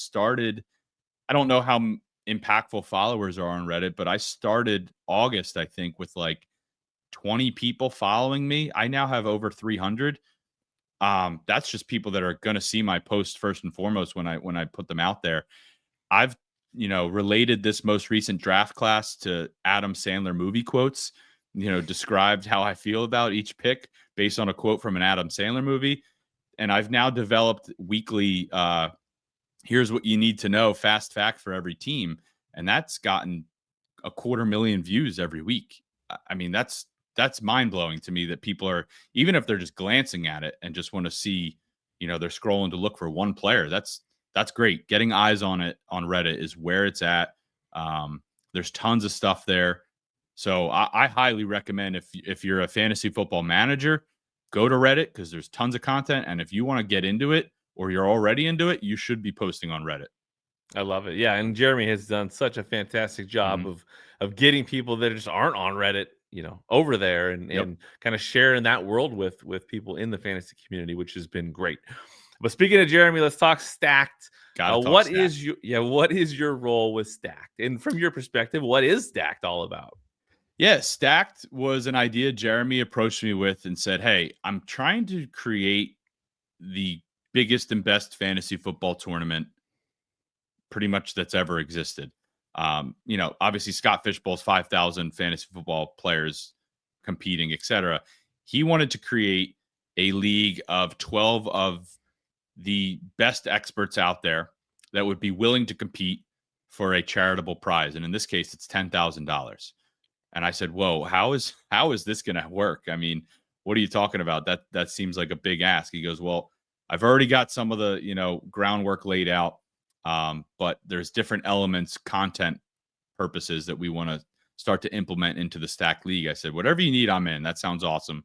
don't know how impactful followers are on Reddit, but I started August, I think, with like 20 people following me. I now have over 300. That's just people that are going to see my posts first and foremost when I put them out there. I've related this most recent draft class to Adam Sandler movie quotes, described how I feel about each pick based on a quote from an Adam Sandler movie. And I've now developed weekly, here's what you need to know, fast fact for every team. And that's gotten 250,000 views every week. I mean, that's mind blowing to me that people are, even if they're just glancing at it and just want to see, they're scrolling to look for one player. That's great. Getting eyes on it on Reddit is where it's at. There's tons of stuff there. So I highly recommend if you're a fantasy football manager, go to Reddit because there's tons of content. And if you want to get into it or you're already into it, you should be posting on Reddit. I love it. Yeah. And Jeremy has done such a fantastic job of getting people that just aren't on Reddit, over there and kind of sharing that world with people in the fantasy community, which has been great. But speaking of Jeremy, let's talk Stacked. What is your role with Stacked? And from your perspective, what is Stacked all about? Yeah, Stacked was an idea Jeremy approached me with and said, hey, I'm trying to create the biggest and best fantasy football tournament pretty much that's ever existed. Obviously Scott Fishbowl's 5,000 fantasy football players competing, etc. He wanted to create a league of 12 of the best experts out there that would be willing to compete for a charitable prize. And in this case, it's $10,000. And I said, whoa, how is this going to work? I mean, what are you talking about? That seems like a big ask. He goes, well, I've already got some of the, groundwork laid out. But there's different elements, content purposes that we want to start to implement into the Stacked League. I said, whatever you need, I'm in. That sounds awesome.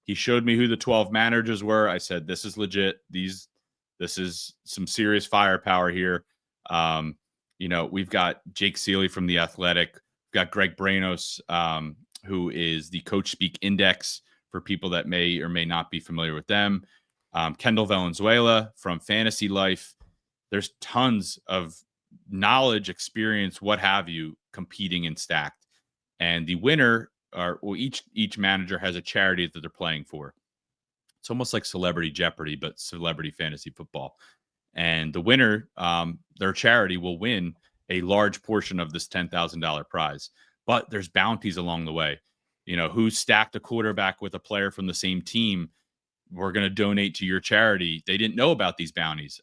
He showed me who the 12 managers were. I said, this is legit. This is some serious firepower here. We've got Jake Seeley from The Athletic. We've got Greg Branos, who is the Coach Speak Index for people that may or may not be familiar with them. Kendall Valenzuela from Fantasy Life. There's tons of knowledge, experience, what have you, competing in Stacked. And the winner, each manager has a charity that they're playing for. It's almost like Celebrity Jeopardy, but celebrity fantasy football. And the winner, their charity will win a large portion of this $10,000 prize. But there's bounties along the way. Who stacked a quarterback with a player from the same team, we're going to donate to your charity. They didn't know about these bounties.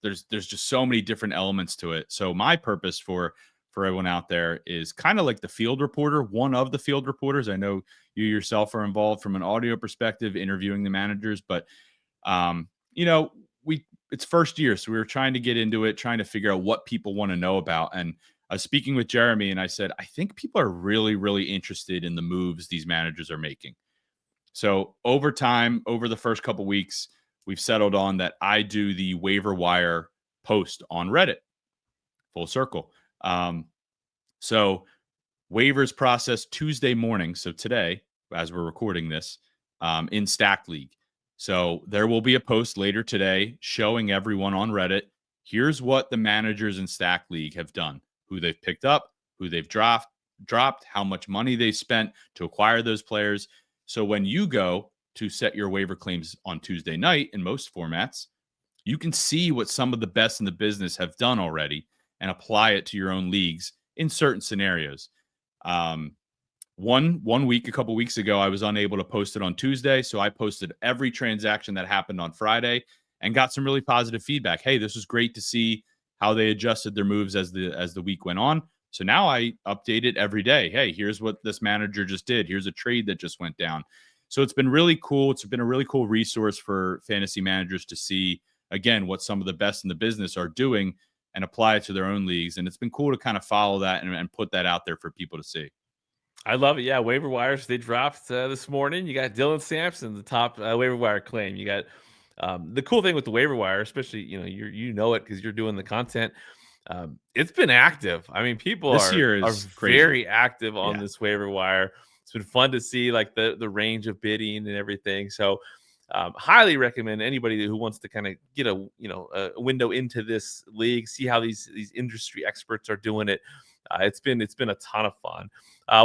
There's just so many different elements to it. So my purpose for everyone out there is kind of like the field reporter, one of the field reporters. I know you yourself are involved from an audio perspective, interviewing the managers, but it's first year, so we were trying to get into it, trying to figure out what people want to know about. And I was speaking with Jeremy, and I said, I think people are really, really interested in the moves these managers are making. So over time, over the first couple weeks, we've settled on that I do the waiver wire post on Reddit. Full circle. So waivers process Tuesday morning. So today, as we're recording this, in Stack League. So there will be a post later today showing everyone on Reddit, here's what the managers in Stack League have done, who they've picked up, who they've dropped, how much money they spent to acquire those players. So when you go to set your waiver claims on Tuesday night in most formats, you can see what some of the best in the business have done already and apply it to your own leagues in certain scenarios. One week, a couple weeks ago, I was unable to post it on Tuesday. So I posted every transaction that happened on Friday and got some really positive feedback. Hey, this was great to see how they adjusted their moves as the week went on. So now I update it every day. Hey, here's what this manager just did. Here's a trade that just went down. So it's been really cool. It's been a really cool resource for fantasy managers to see, again, what some of the best in the business are doing and apply it to their own leagues. And it's been cool to kind of follow that and put that out there for people to see. I love it. Yeah, waiver wires, they dropped this morning. You got Dylan Sampson, the top waiver wire claim. You got the cool thing with the waiver wire, especially, you know it because you're doing the content. It's been active. I mean, people this year are crazy. Very active on this waiver wire. It's been fun to see like the range of bidding and everything. So highly recommend anybody who wants to kind of get a window into this league, see how these industry experts are doing it. It's been a ton of fun.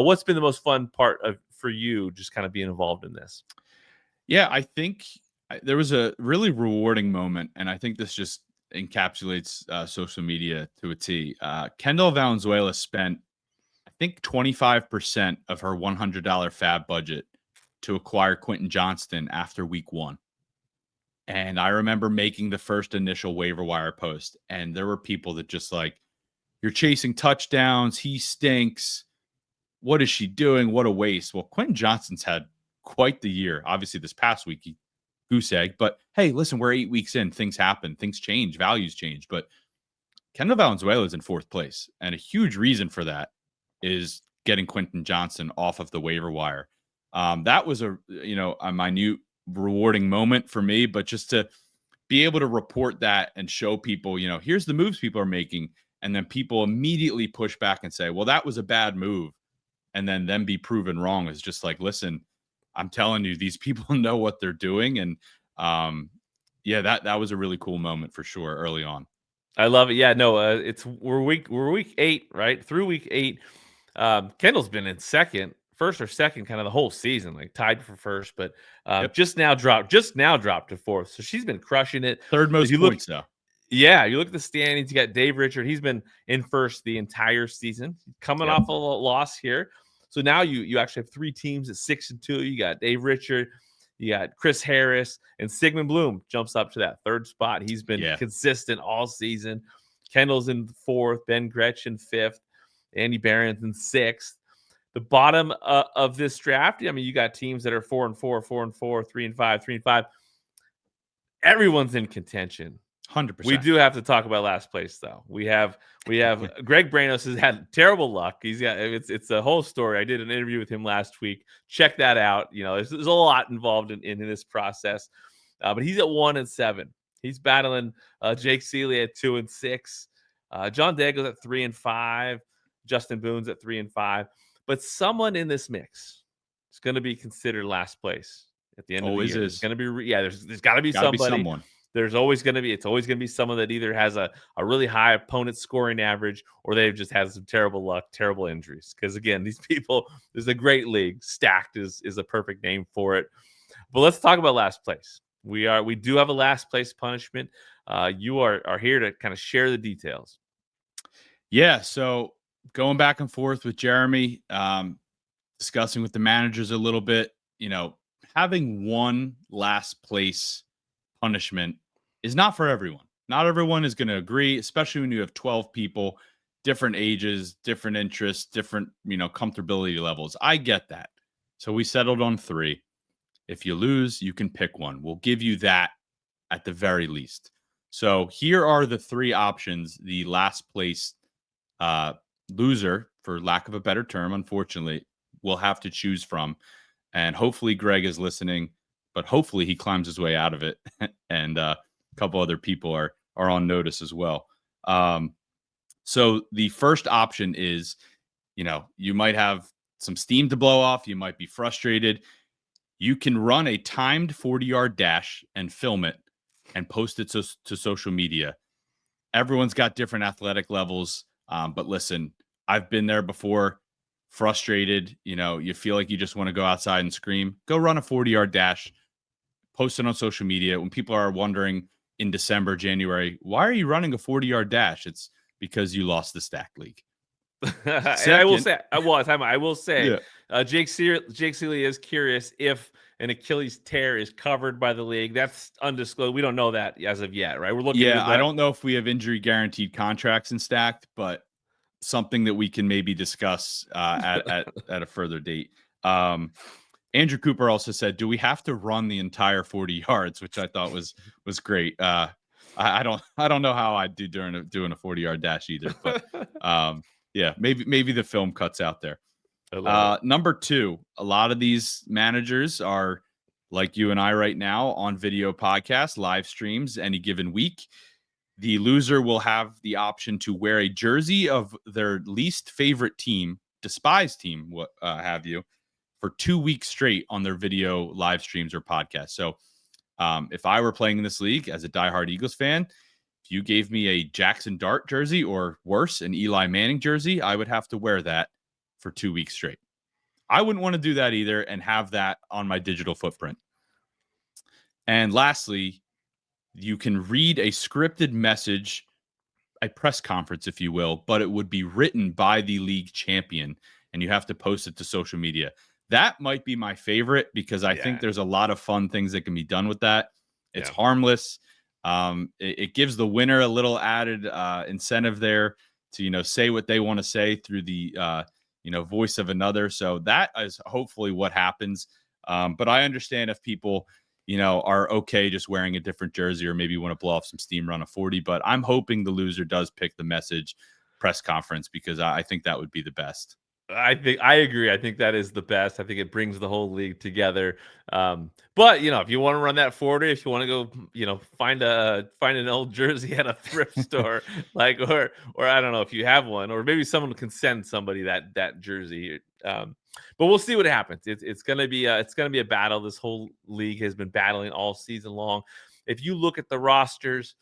What's been the most fun part for you just kind of being involved in this? Yeah, I think there was a really rewarding moment, and I think this just encapsulates social media to a T. Kendall Valenzuela spent, I think, 25% of her $100 fab budget to acquire Quentin Johnston after week 1. And I remember making the first initial waiver wire post, and there were people that just like, you're chasing touchdowns. He stinks. What is she doing? What a waste. Well, Quentin Johnston's had quite the year. Obviously, this past week, he goose egg. But hey, listen, we're 8 weeks in. Things happen. Things change. Values change. But Kendall Valenzuela is in 4th place. And a huge reason for that is getting Quentin Johnston off of the waiver wire. That was a minute, rewarding moment for me. But just to be able to report that and show people, here's the moves people are making. And then people immediately push back and say, well, that was a bad move. And then them be proven wrong is just like, listen, I'm telling you, these people know what they're doing. And that was a really cool moment for sure early on. I love it. Yeah, no, we're week 8, right? Through week 8. Kendall's been in first or second kind of the whole season, like tied for first, but just now dropped to 4th. So she's been crushing it. Third most points though. Yeah, you look at the standings, you got Dave Richard. He's been in first the entire season, coming off a loss here. So now you actually have 3 teams at 6-2. You got Dave Richard, you got Chris Harris, and Sigmund Bloom jumps up to that 3rd spot. He's been consistent all season. Kendall's in 4th, Ben Gretchen 5th, Andy Barron's in 6th. The bottom of this draft, I mean, you got teams that are 4-4, 4-4, 3-5, 3-5. Everyone's in contention. 100%. We do have to talk about last place, though. We have Greg Branos has had terrible luck. He's got it's a whole story. I did an interview with him last week. Check that out. There's a lot involved in this process, but he's at 1-7. He's battling Jake Seeley at 2 and 6. John Daigle's at 3 and 5. Justin Boone's at 3 and 5. But someone in this mix is going to be considered last place at the end of the year. There's going to be there's got to be somebody. Someone. It's always going to be someone that either has a really high opponent scoring average or they've just had some terrible luck, terrible injuries. Because again, these people, this is a great league. Stacked is a perfect name for it. But let's talk about last place. We do have a last place punishment. You are here to kind of share the details. Yeah, so going back and forth with Jeremy, discussing with the managers a little bit, having one last place punishment is not for everyone. Not everyone is going to agree, especially when you have 12 people, different ages, different interests, different, comfortability levels. I get that. So we settled on 3. If you lose, you can pick one. We'll give you that at the very least. So here are the 3 options the last place loser, for lack of a better term, unfortunately, will have to choose from. And hopefully Greg is listening, but hopefully he climbs his way out of it. And a couple other people are on notice as well. So the first option is, you might have some steam to blow off. You might be frustrated. You can run a timed 40-yard dash and film it and post it to social media. Everyone's got different athletic levels. But listen, I've been there before, frustrated. You feel like you just want to go outside and scream. Go run a 40-yard dash, post it on social media. When people are wondering in December, January, why are you running a 40-yard dash? It's because you lost the stack league. And I will say, yeah. Jake Seeley is curious if an Achilles tear is covered by the league. That's undisclosed. We don't know that as of yet, right? We're looking. Yeah, I don't know if we have injury guaranteed contracts in Stacked, but something that we can maybe discuss at a further date. Andrew Cooper also said, "Do we have to run the entire 40 yards?" Which I thought was great. I don't know how I'd do doing a 40-yard dash either, but yeah, maybe the film cuts out there. Number 2, a lot of these managers are like you and I right now on video podcasts, live streams any given week. The loser will have the option to wear a jersey of their least favorite team, despised team, what have you, for 2 weeks straight on their video live streams or podcasts. So if I were playing in this league as a diehard Eagles fan, if you gave me a Jackson Dart jersey or worse, an Eli Manning jersey, I would have to wear that for 2 weeks straight. I wouldn't want to do that either and have that on my digital footprint. And lastly, you can read a scripted message, a press conference, if you will, but it would be written by the league champion and you have to post it to social media. That might be my favorite because I think there's a lot of fun things that can be done with that. It's harmless. It gives the winner a little added incentive there to, say what they want to say through the, voice of another. So that is hopefully what happens. But I understand if people, are okay just wearing a different jersey or maybe want to blow off some steam, run a 40. But I'm hoping the loser does pick the message press conference because I think that would be the best. I agree. I think that is the best. I think it brings the whole league together. But if you want to run that 40, if you want to go, find an old jersey at a thrift store, or I don't know if you have one, or maybe someone can send somebody that jersey. But we'll see what happens. It's gonna be a battle. This whole league has been battling all season long. If you look at the rosters,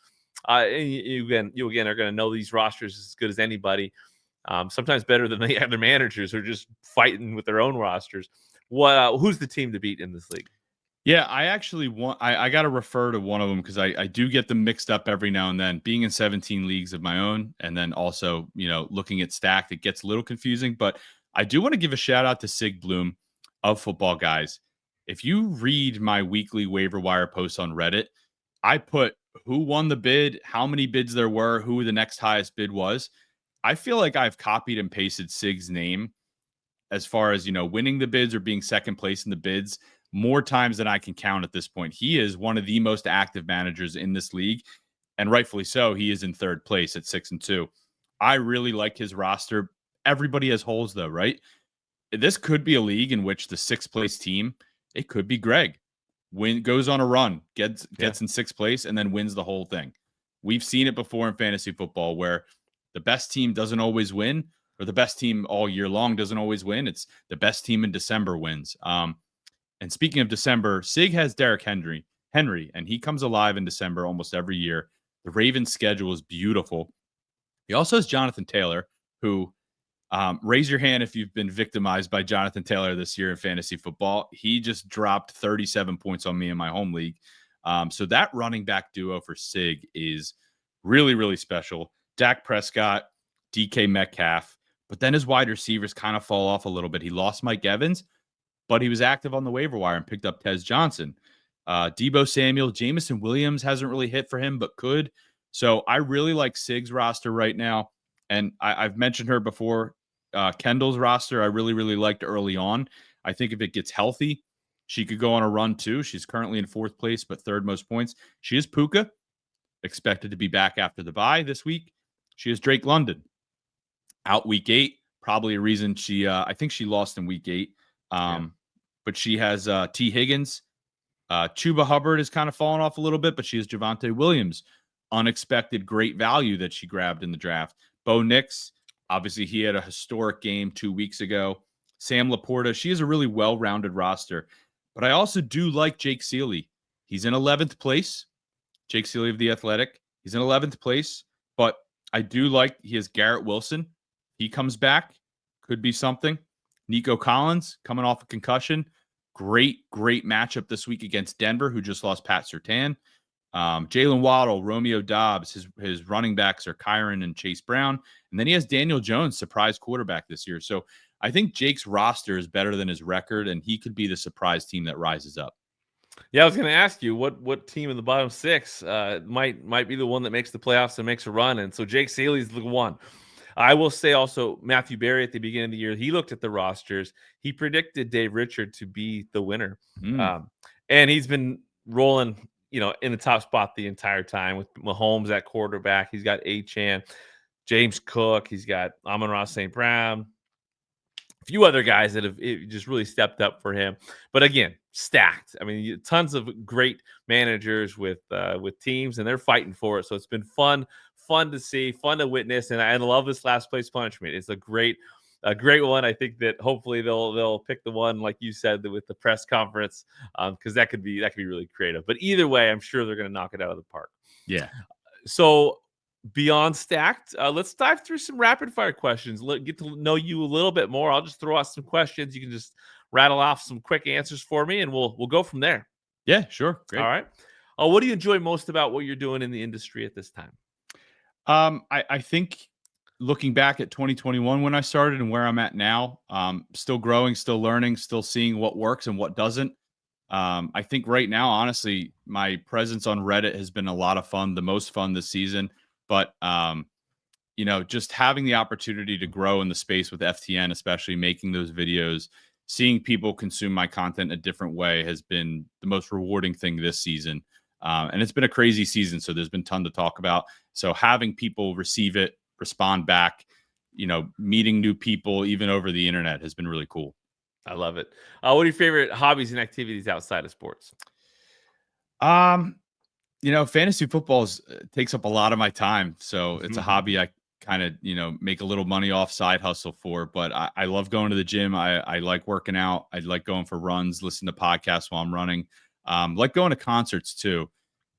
and you again are going to know these rosters as good as anybody. Sometimes better than the other managers who are just fighting with their own rosters. Who's the team to beat in this league? Yeah, I actually want. I got to refer to one of them because I do get them mixed up every now and then. Being in 17 leagues of my own, and then also looking at Stacked, it gets a little confusing. But I do want to give a shout out to Sig Bloom of Football Guys. If you read my weekly waiver wire posts on Reddit, I put who won the bid, how many bids there were, who the next highest bid was. I feel like I've copied and pasted Sig's name as far as, winning the bids or being second place in the bids more times than I can count at this point. He is one of the most active managers in this league, and rightfully so. He is in third place at 6-2. I really like his roster. Everybody has holes though, right? This could be a league in which the sixth place team, it could be Greg. goes on a run, gets in sixth place, and then wins the whole thing. We've seen it before in fantasy football where the best team doesn't always win, or the best team all year long doesn't always win. It's the best team in December wins. And speaking of December, Sig has Derrick Henry, and he comes alive in December almost every year. The Ravens' schedule is beautiful. He also has Jonathan Taylor, who raise your hand if you've been victimized by Jonathan Taylor this year in fantasy football. He just dropped 37 points on me in my home league. So that running back duo for Sig is really, really special. Dak Prescott, DK Metcalf, but then his wide receivers kind of fall off a little bit. He lost Mike Evans, but he was active on the waiver wire and picked up Tez Johnson. Deebo Samuel, Jameson Williams hasn't really hit for him, but could. So I really like Sig's roster right now. And I've mentioned her before. Kendall's roster, I really, really liked early on. I think if it gets healthy, she could go on a run too. She's currently in fourth place, but third most points. She is Puka, expected to be back after the bye this week. She is Drake London, out week 8. Probably a reason I think she lost in week 8. But she has T. Higgins. Chuba Hubbard has kind of fallen off a little bit, but she has Javonte Williams, unexpected great value that she grabbed in the draft. Bo Nix, obviously he had a historic game 2 weeks ago. Sam Laporta, she has a really well-rounded roster. But I also do like Jake Seeley. He's in 11th place. Jake Seeley of The Athletic. He's in 11th place, but I do like he has Garrett Wilson. He comes back. Could be something. Nico Collins coming off a concussion. Great matchup this week against Denver, who just lost Pat Surtain. Jalen Waddle, Romeo Dobbs, his running backs are Kyron and Chase Brown. And then he has Daniel Jones, surprise quarterback this year. So I think Jake's roster is better than his record, and he could be the surprise team that rises up. Yeah, I was going to ask you what team in the bottom 6 might be the one that makes the playoffs and makes a run. And so Jake Seeley's the one. I will say also Matthew Berry at the beginning of the year, he looked at the rosters. He predicted Dave Richard to be the winner. And he's been rolling, in the top spot the entire time with Mahomes at quarterback. He's got Achane, James Cook. He's got Amon-Ra St. Brown. A few other guys that have just really stepped up for him. But again, stacked. I mean, tons of great managers with teams, and they're fighting for it. So it's been fun to see, fun to witness, and I love this last place punishment. It's a great one. I think that hopefully they'll pick the one like you said with the press conference, because that could be really creative. But either way, I'm sure they're going to knock it out of the park. Yeah. So beyond stacked, let's dive through some rapid fire questions. Get to know you a little bit more. I'll just throw out some questions. You can just rattle off some quick answers for me, and we'll go from there. Yeah, sure. Great. All right. What do you enjoy most about what you're doing in the industry at this time? I think looking back at 2021 when I started and where I'm at now, still growing, still learning, still seeing what works and what doesn't. I think right now, honestly, my presence on Reddit has been a lot of fun, the most fun this season. But, just having the opportunity to grow in the space with FTN, especially making those videos, seeing people consume my content a different way has been the most rewarding thing this season. And it's been a crazy season, so there's been a ton to talk about. So having people receive it, respond back, meeting new people, even over the internet, has been really cool. I love it. What are your favorite hobbies and activities outside of sports? Fantasy football takes up a lot of my time. So it's a hobby I kind of, make a little money off, side hustle for. But I love going to the gym. I like working out. I like going for runs, listen to podcasts while I'm running. Like going to concerts too.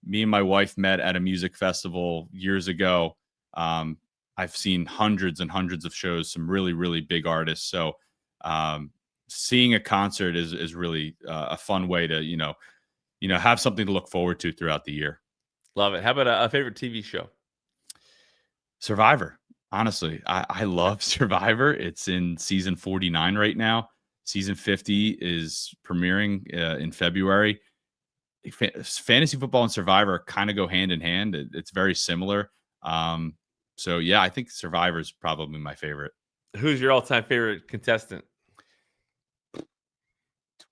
Me and my wife met at a music festival years ago. I've seen hundreds and hundreds of shows, some really, really big artists. So seeing a concert is really a fun way to, have something to look forward to throughout the year. Love it. How about a favorite TV show? Survivor. Honestly, I love Survivor. It's in season 49 right now. Season 50 is premiering in February. Fantasy football and Survivor kind of go hand in hand. It's very similar. So yeah, I think Survivor is probably my favorite. Who's your all-time favorite contestant?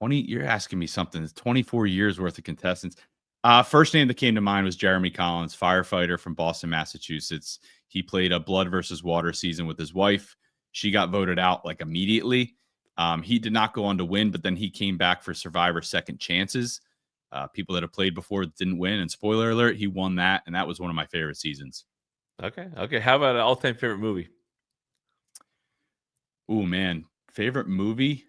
You're asking me something. It's 24 years worth of contestants. First name that came to mind was Jeremy Collins, firefighter from Boston, Massachusetts. He played a blood versus water season with his wife. She got voted out like immediately. He did not go on to win, but then he came back for Survivor Second Chances. people that have played before didn't win. And spoiler alert, he won that, and that was one of my favorite seasons. Okay. How about an all-time favorite movie? Oh man, favorite movie?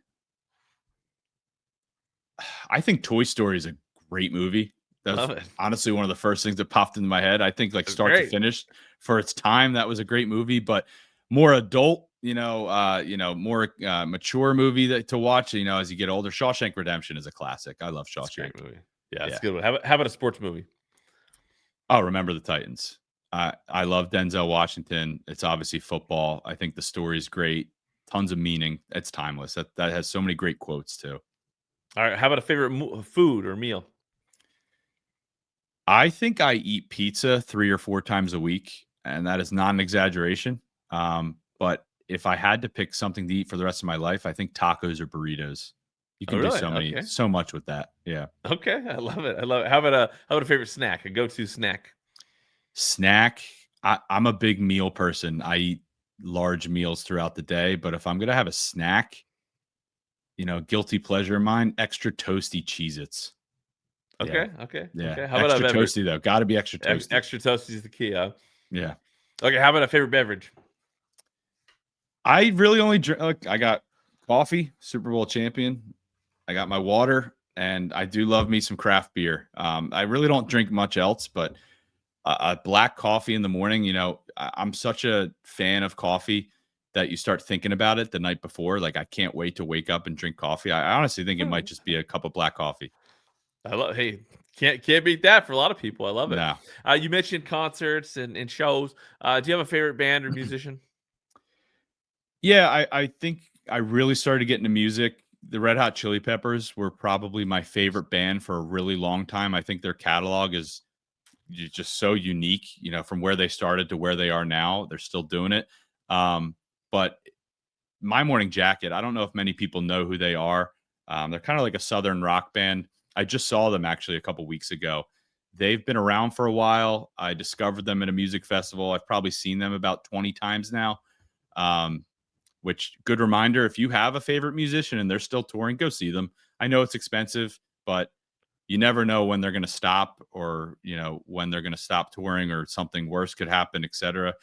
I think Toy Story is a great movie. That was Love it. honestly one of the first things that popped into my head. I think like That's start to great. finish for its time, that was a great movie. But more adult, more mature movie to watch. As you get older, Shawshank Redemption is a classic. I love It's a Shawshank. great movie. Yeah, it's Yeah. a good one. How about a sports movie? Oh, Remember the Titans. I love Denzel Washington. It's obviously football. I think the story is great. Tons of meaning. It's timeless. That has so many great quotes too. All right. How about a favorite food or meal? I think I eat pizza 3 or 4 times a week, and that is not an exaggeration. But if I had to pick something to eat for the rest of my life, I think tacos or burritos. You Oh, can do really? Okay. so much with that. Yeah. Okay. I love it. I love it. How about a favorite snack? A go-to snack? Snack. I'm a big meal person. I eat large meals throughout the day, but if I'm gonna have a snack, guilty pleasure of mine, extra toasty Cheez-Its. Yeah. Okay. Yeah. How about a Extra beverage? toasty though. Gotta be extra toasty. Extra toasty is the key, huh? Yeah. Okay. How about a favorite beverage? I really only drink. Like, I got coffee, Super Bowl champion. I got my water, and I do love me some craft beer. I really don't drink much else, but a black coffee in the morning. I'm such a fan of coffee that you start thinking about it the night before. Like, I can't wait to wake up and drink coffee. I honestly think it might just be a cup of black coffee. Hey, can't beat that for a lot of people. I love it. No. You mentioned concerts and shows. Do you have a favorite band or musician? Yeah, I think I really started to get into music. The Red Hot Chili Peppers were probably my favorite band for a really long time. I think their catalog is just so unique, from where they started to where they are now. They're still doing it. But My Morning Jacket, I don't know if many people know who they are. They're kind of like a Southern rock band. I just saw them actually a couple weeks ago. They've been around for a while. I discovered them at a music festival. I've probably seen them about 20 times now. Um, which, good reminder, if you have a favorite musician and they're still touring, go see them. I know it's expensive, but you never know when they're going to stop, or when they're going to stop touring, or something worse could happen, etc.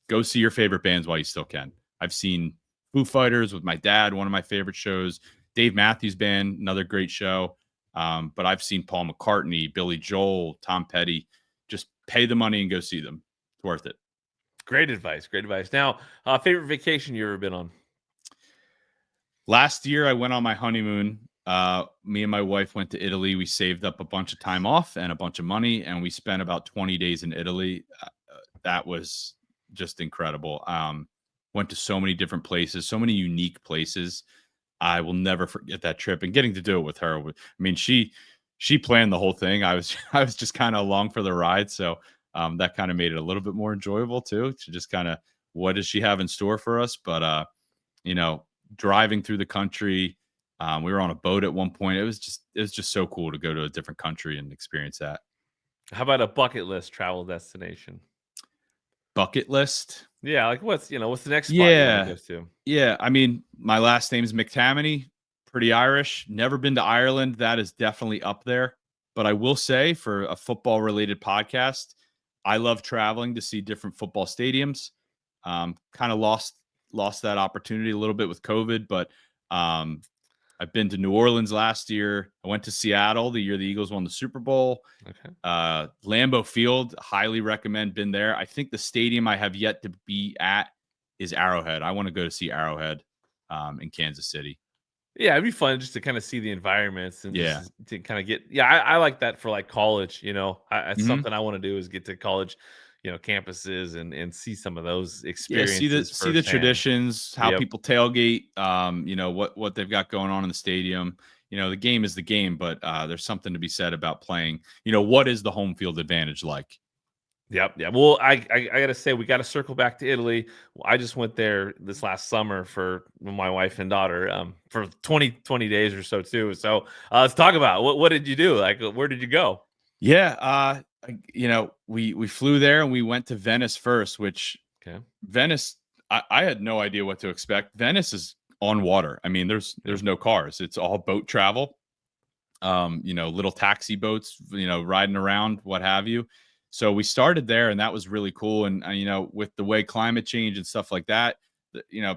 Go see your favorite bands while you still can. I've seen Foo Fighters with my dad, one of my favorite shows. Dave Matthews Band, another great show. But I've seen Paul McCartney, Billy Joel, Tom Petty. Just pay the money and go see them. It's worth it. Great advice. Great advice. Now, favorite vacation you ever been on? Last year, I went on my honeymoon. Me and my wife went to Italy. We saved up a bunch of time off and a bunch of money, and we spent about 20 days in Italy. That was just incredible. Went to so many different places, so many unique places. I will never forget that trip, and getting to do it with her. I mean, she planned the whole thing. I was I was just kind of along for the ride, so that kind of made it a little bit more enjoyable too. To just kind of, what does she have in store for us? But you know, driving through the country. We were on a boat at one point. It was just so cool to go to a different country and experience that. How about a bucket list travel destination? Bucket list. Yeah, like what's the next spot you want to Yeah. go to? Yeah. I mean, my last name's McTamany, pretty Irish. Never been to Ireland. That is definitely up there. But I will say, for a football related podcast, I love traveling to see different football stadiums. Kind of lost that opportunity a little bit with COVID, but um, I've been to New Orleans last year. I went to Seattle the year the Eagles won the Super Bowl. Okay. Lambeau Field, highly recommend. Been there. I think the stadium I have yet to be at is Arrowhead. I want to go to see Arrowhead in Kansas City. Yeah, it'd be fun just to kind of see the environments and Yeah. just to kind of get. Yeah, I like that for like college. It's Mhm. something I want to do is get to college, campuses and see some of those Yeah, experiences see the firsthand. traditions, how Yep. people tailgate, what they've got going on in the stadium. The game is the game, but there's something to be said about playing. What is the home field advantage like? Yep. Yeah. Well, I gotta say we got to circle back to Italy. I just went there this last summer for my wife and daughter for 20 days or so too. So let's talk about what did you do? Like, where did you go? Yeah, we flew there and we went to Venice first, which Okay. Venice, I had no idea what to expect. Venice is on water. I mean, there's Yeah. no cars. It's all boat travel. little taxi boats, riding around, what have you. So we started there, and that was really cool. And, with the way climate change and stuff like that,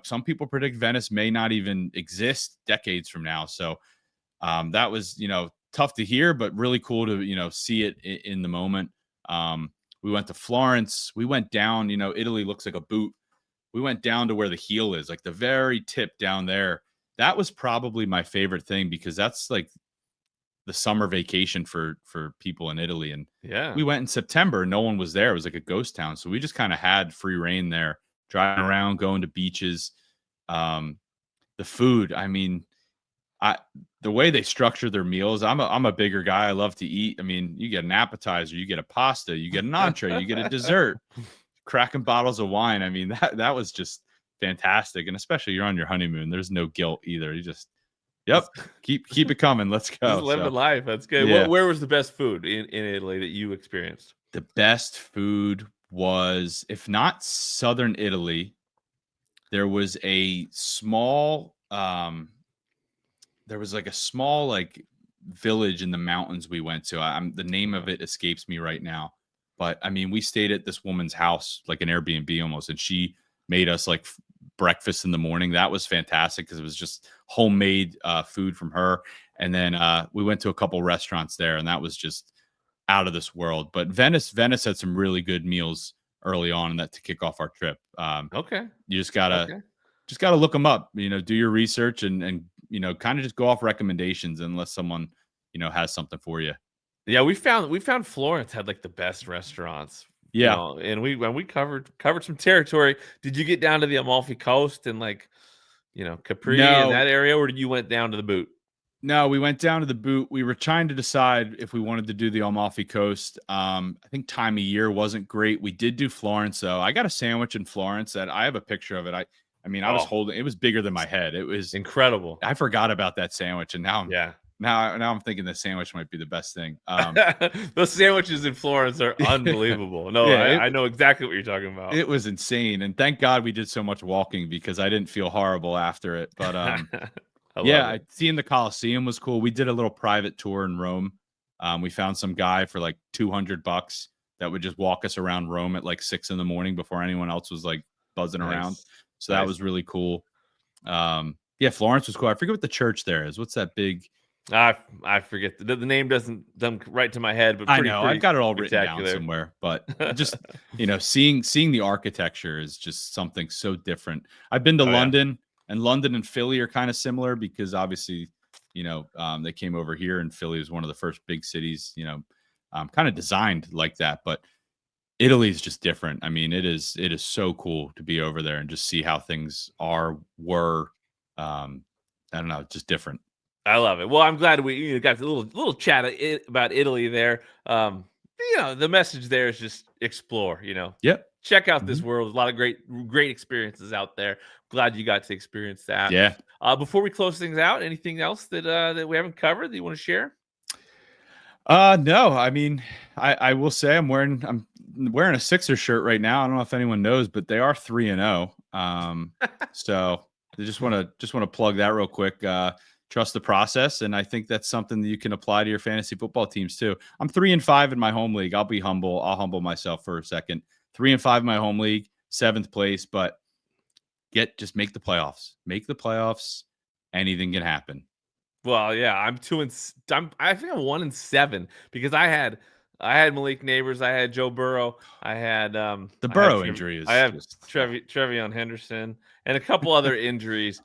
some people predict Venice may not even exist decades from now. So that was, tough to hear, but really cool to, see it in the moment. We went to Florence. We went down, Italy looks like a boot. We went down to where the heel is, like the very tip down there. That was probably my favorite thing because that's like the summer vacation for people in Italy. And Yeah. we went in September. No one was there. It was like a ghost town. So we just kind of had free reign there, driving around, going to beaches. The food, I mean, the way they structure their meals, I'm a bigger guy. I love to eat. I mean, you get an appetizer, you get a pasta, you get an entree, you get a dessert, cracking bottles of wine. I mean, that was just fantastic. And especially you're on your honeymoon. There's no guilt either. You just, yep, keep it coming. Let's go. Just living life. That's good. Yeah. Where was the best food in Italy that you experienced? The best food was, if not Southern Italy, there was a small, like village in the mountains we went to. The name of it escapes me right now, but I mean, we stayed at this woman's house, like an Airbnb almost, and she made us like breakfast in the morning. That was fantastic because it was just homemade food from her. And then we went to a couple restaurants there, and that was just out of this world. But Venice had some really good meals early on, and that to kick off our trip. Okay. You just gotta look them up. Do your research and kind of just go off recommendations unless someone has something for you. Yeah, we found Florence had like the best restaurants. Yeah. And when we covered some territory. Did you get down to the Amalfi Coast and like Capri and that area, or did you went down to the boot? No, we went down to the boot. We were trying to decide if we wanted to do the Amalfi Coast. I think time of year wasn't great. We did do Florence though. I got a sandwich in Florence that I have a picture of it. I mean, I was holding. It was bigger than my head. It was incredible. I forgot about that sandwich, and now I'm thinking the sandwich might be the best thing. Those sandwiches in Florence are unbelievable. No, yeah, I know exactly what you're talking about. It was insane, and thank God we did so much walking because I didn't feel horrible after it. But seeing the Colosseum was cool. We did a little private tour in Rome. We found some guy for like $200 that would just walk us around Rome at like 6 a.m. before anyone else was like buzzing around. So that was really cool. Florence was cool. I forget what the church there is. What's that big? I forget the name doesn't come right to my head, but I know I've got it all written down somewhere. But just seeing the architecture is just something so different. I've been to London, and London and Philly are kind of similar because obviously, they came over here, and Philly was one of the first big cities, kind of designed like that. But Italy is just different. I mean, it is so cool to be over there and just see how things were. I don't know, just different. I love it. Well, I'm glad we got a little chat about Italy there. The message there is just explore. Yep. Check out this world. A lot of great experiences out there. Glad you got to experience that. Yeah. Before we close things out, anything else that we haven't covered that you want to share? No. I mean, I will say I'm wearing a Sixers shirt right now. I don't know if anyone knows, but they are 3-0. So I just want to plug that real quick. Trust the process, and I think that's something that you can apply to your fantasy football teams too. I'm 3-5 in my home league. I'll be humble. I'll humble myself for a second. 3-5 in my home league, 7th place, but just make the playoffs. Make the playoffs. Anything can happen. Well, yeah, I think I'm 1-7 because I had Malik Neighbors, I had Joe Burrow, I had the Burrow injury is I have Trevion Henderson and a couple other injuries.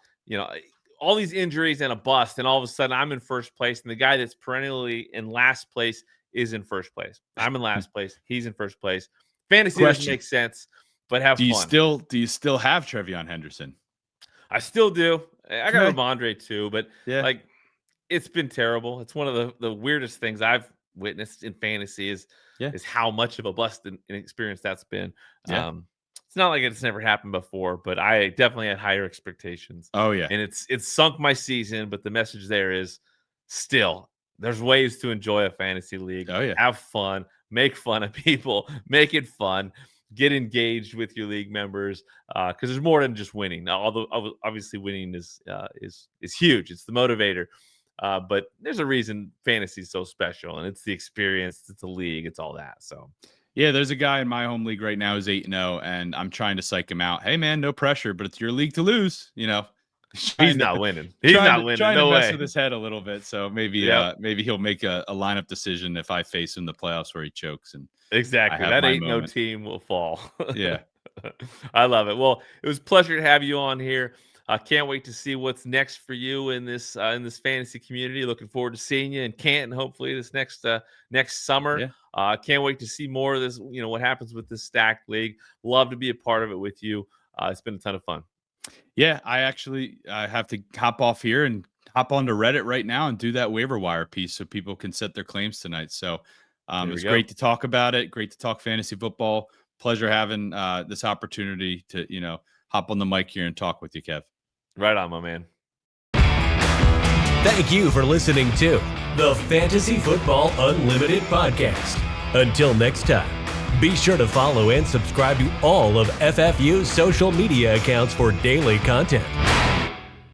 All these injuries and a bust, and all of a sudden I'm in first place, and the guy that's perennially in last place is in first place. I'm in last place. He's in first place. Fantasy doesn't make sense, but have fun. Do you still have Trevion Henderson? I still do. I got Ramondre too, but it's been terrible. It's one of the weirdest things I've witnessed in fantasy is how much of a bust and experience that's been. Yeah. It's not like it's never happened before, but I definitely had higher expectations. Oh yeah. And it's sunk my season, but the message there is still there's ways to enjoy a fantasy league. Oh yeah. Have fun, make fun of people, make it fun, get engaged with your league members. Because there's more than just winning. Now, although obviously winning is huge. It's the motivator. But there's a reason fantasy is so special, and it's the experience, it's the league, it's all that. So yeah, there's a guy in my home league right now who's 8-0, and I'm trying to psych him out. Hey man, no pressure, but it's your league to lose. he's not winning. He's not winning. Trying No to mess way. with his head a little bit. So maybe he'll make a lineup decision if I face him in the playoffs where he chokes. And Exactly. I have That my 8-0 moment. team will fall. Yeah. I love it. Well, it was a pleasure to have you on here. I can't wait to see what's next for you in this fantasy community. Looking forward to seeing you in Canton, hopefully this next summer. Yeah. Can't wait to see more of this. What happens with this stacked league. Love to be a part of it with you. It's been a ton of fun. Yeah, I have to hop off here and hop onto Reddit right now and do that waiver wire piece so people can set their claims tonight. So it was great to talk about it. Great to talk fantasy football. Pleasure having this opportunity to, hop on the mic here and talk with you, Kev. Right on, my man. Thank you for listening to the Fantasy Football Unlimited podcast. Until next time, be sure to follow and subscribe to all of FFU's social media accounts for daily content.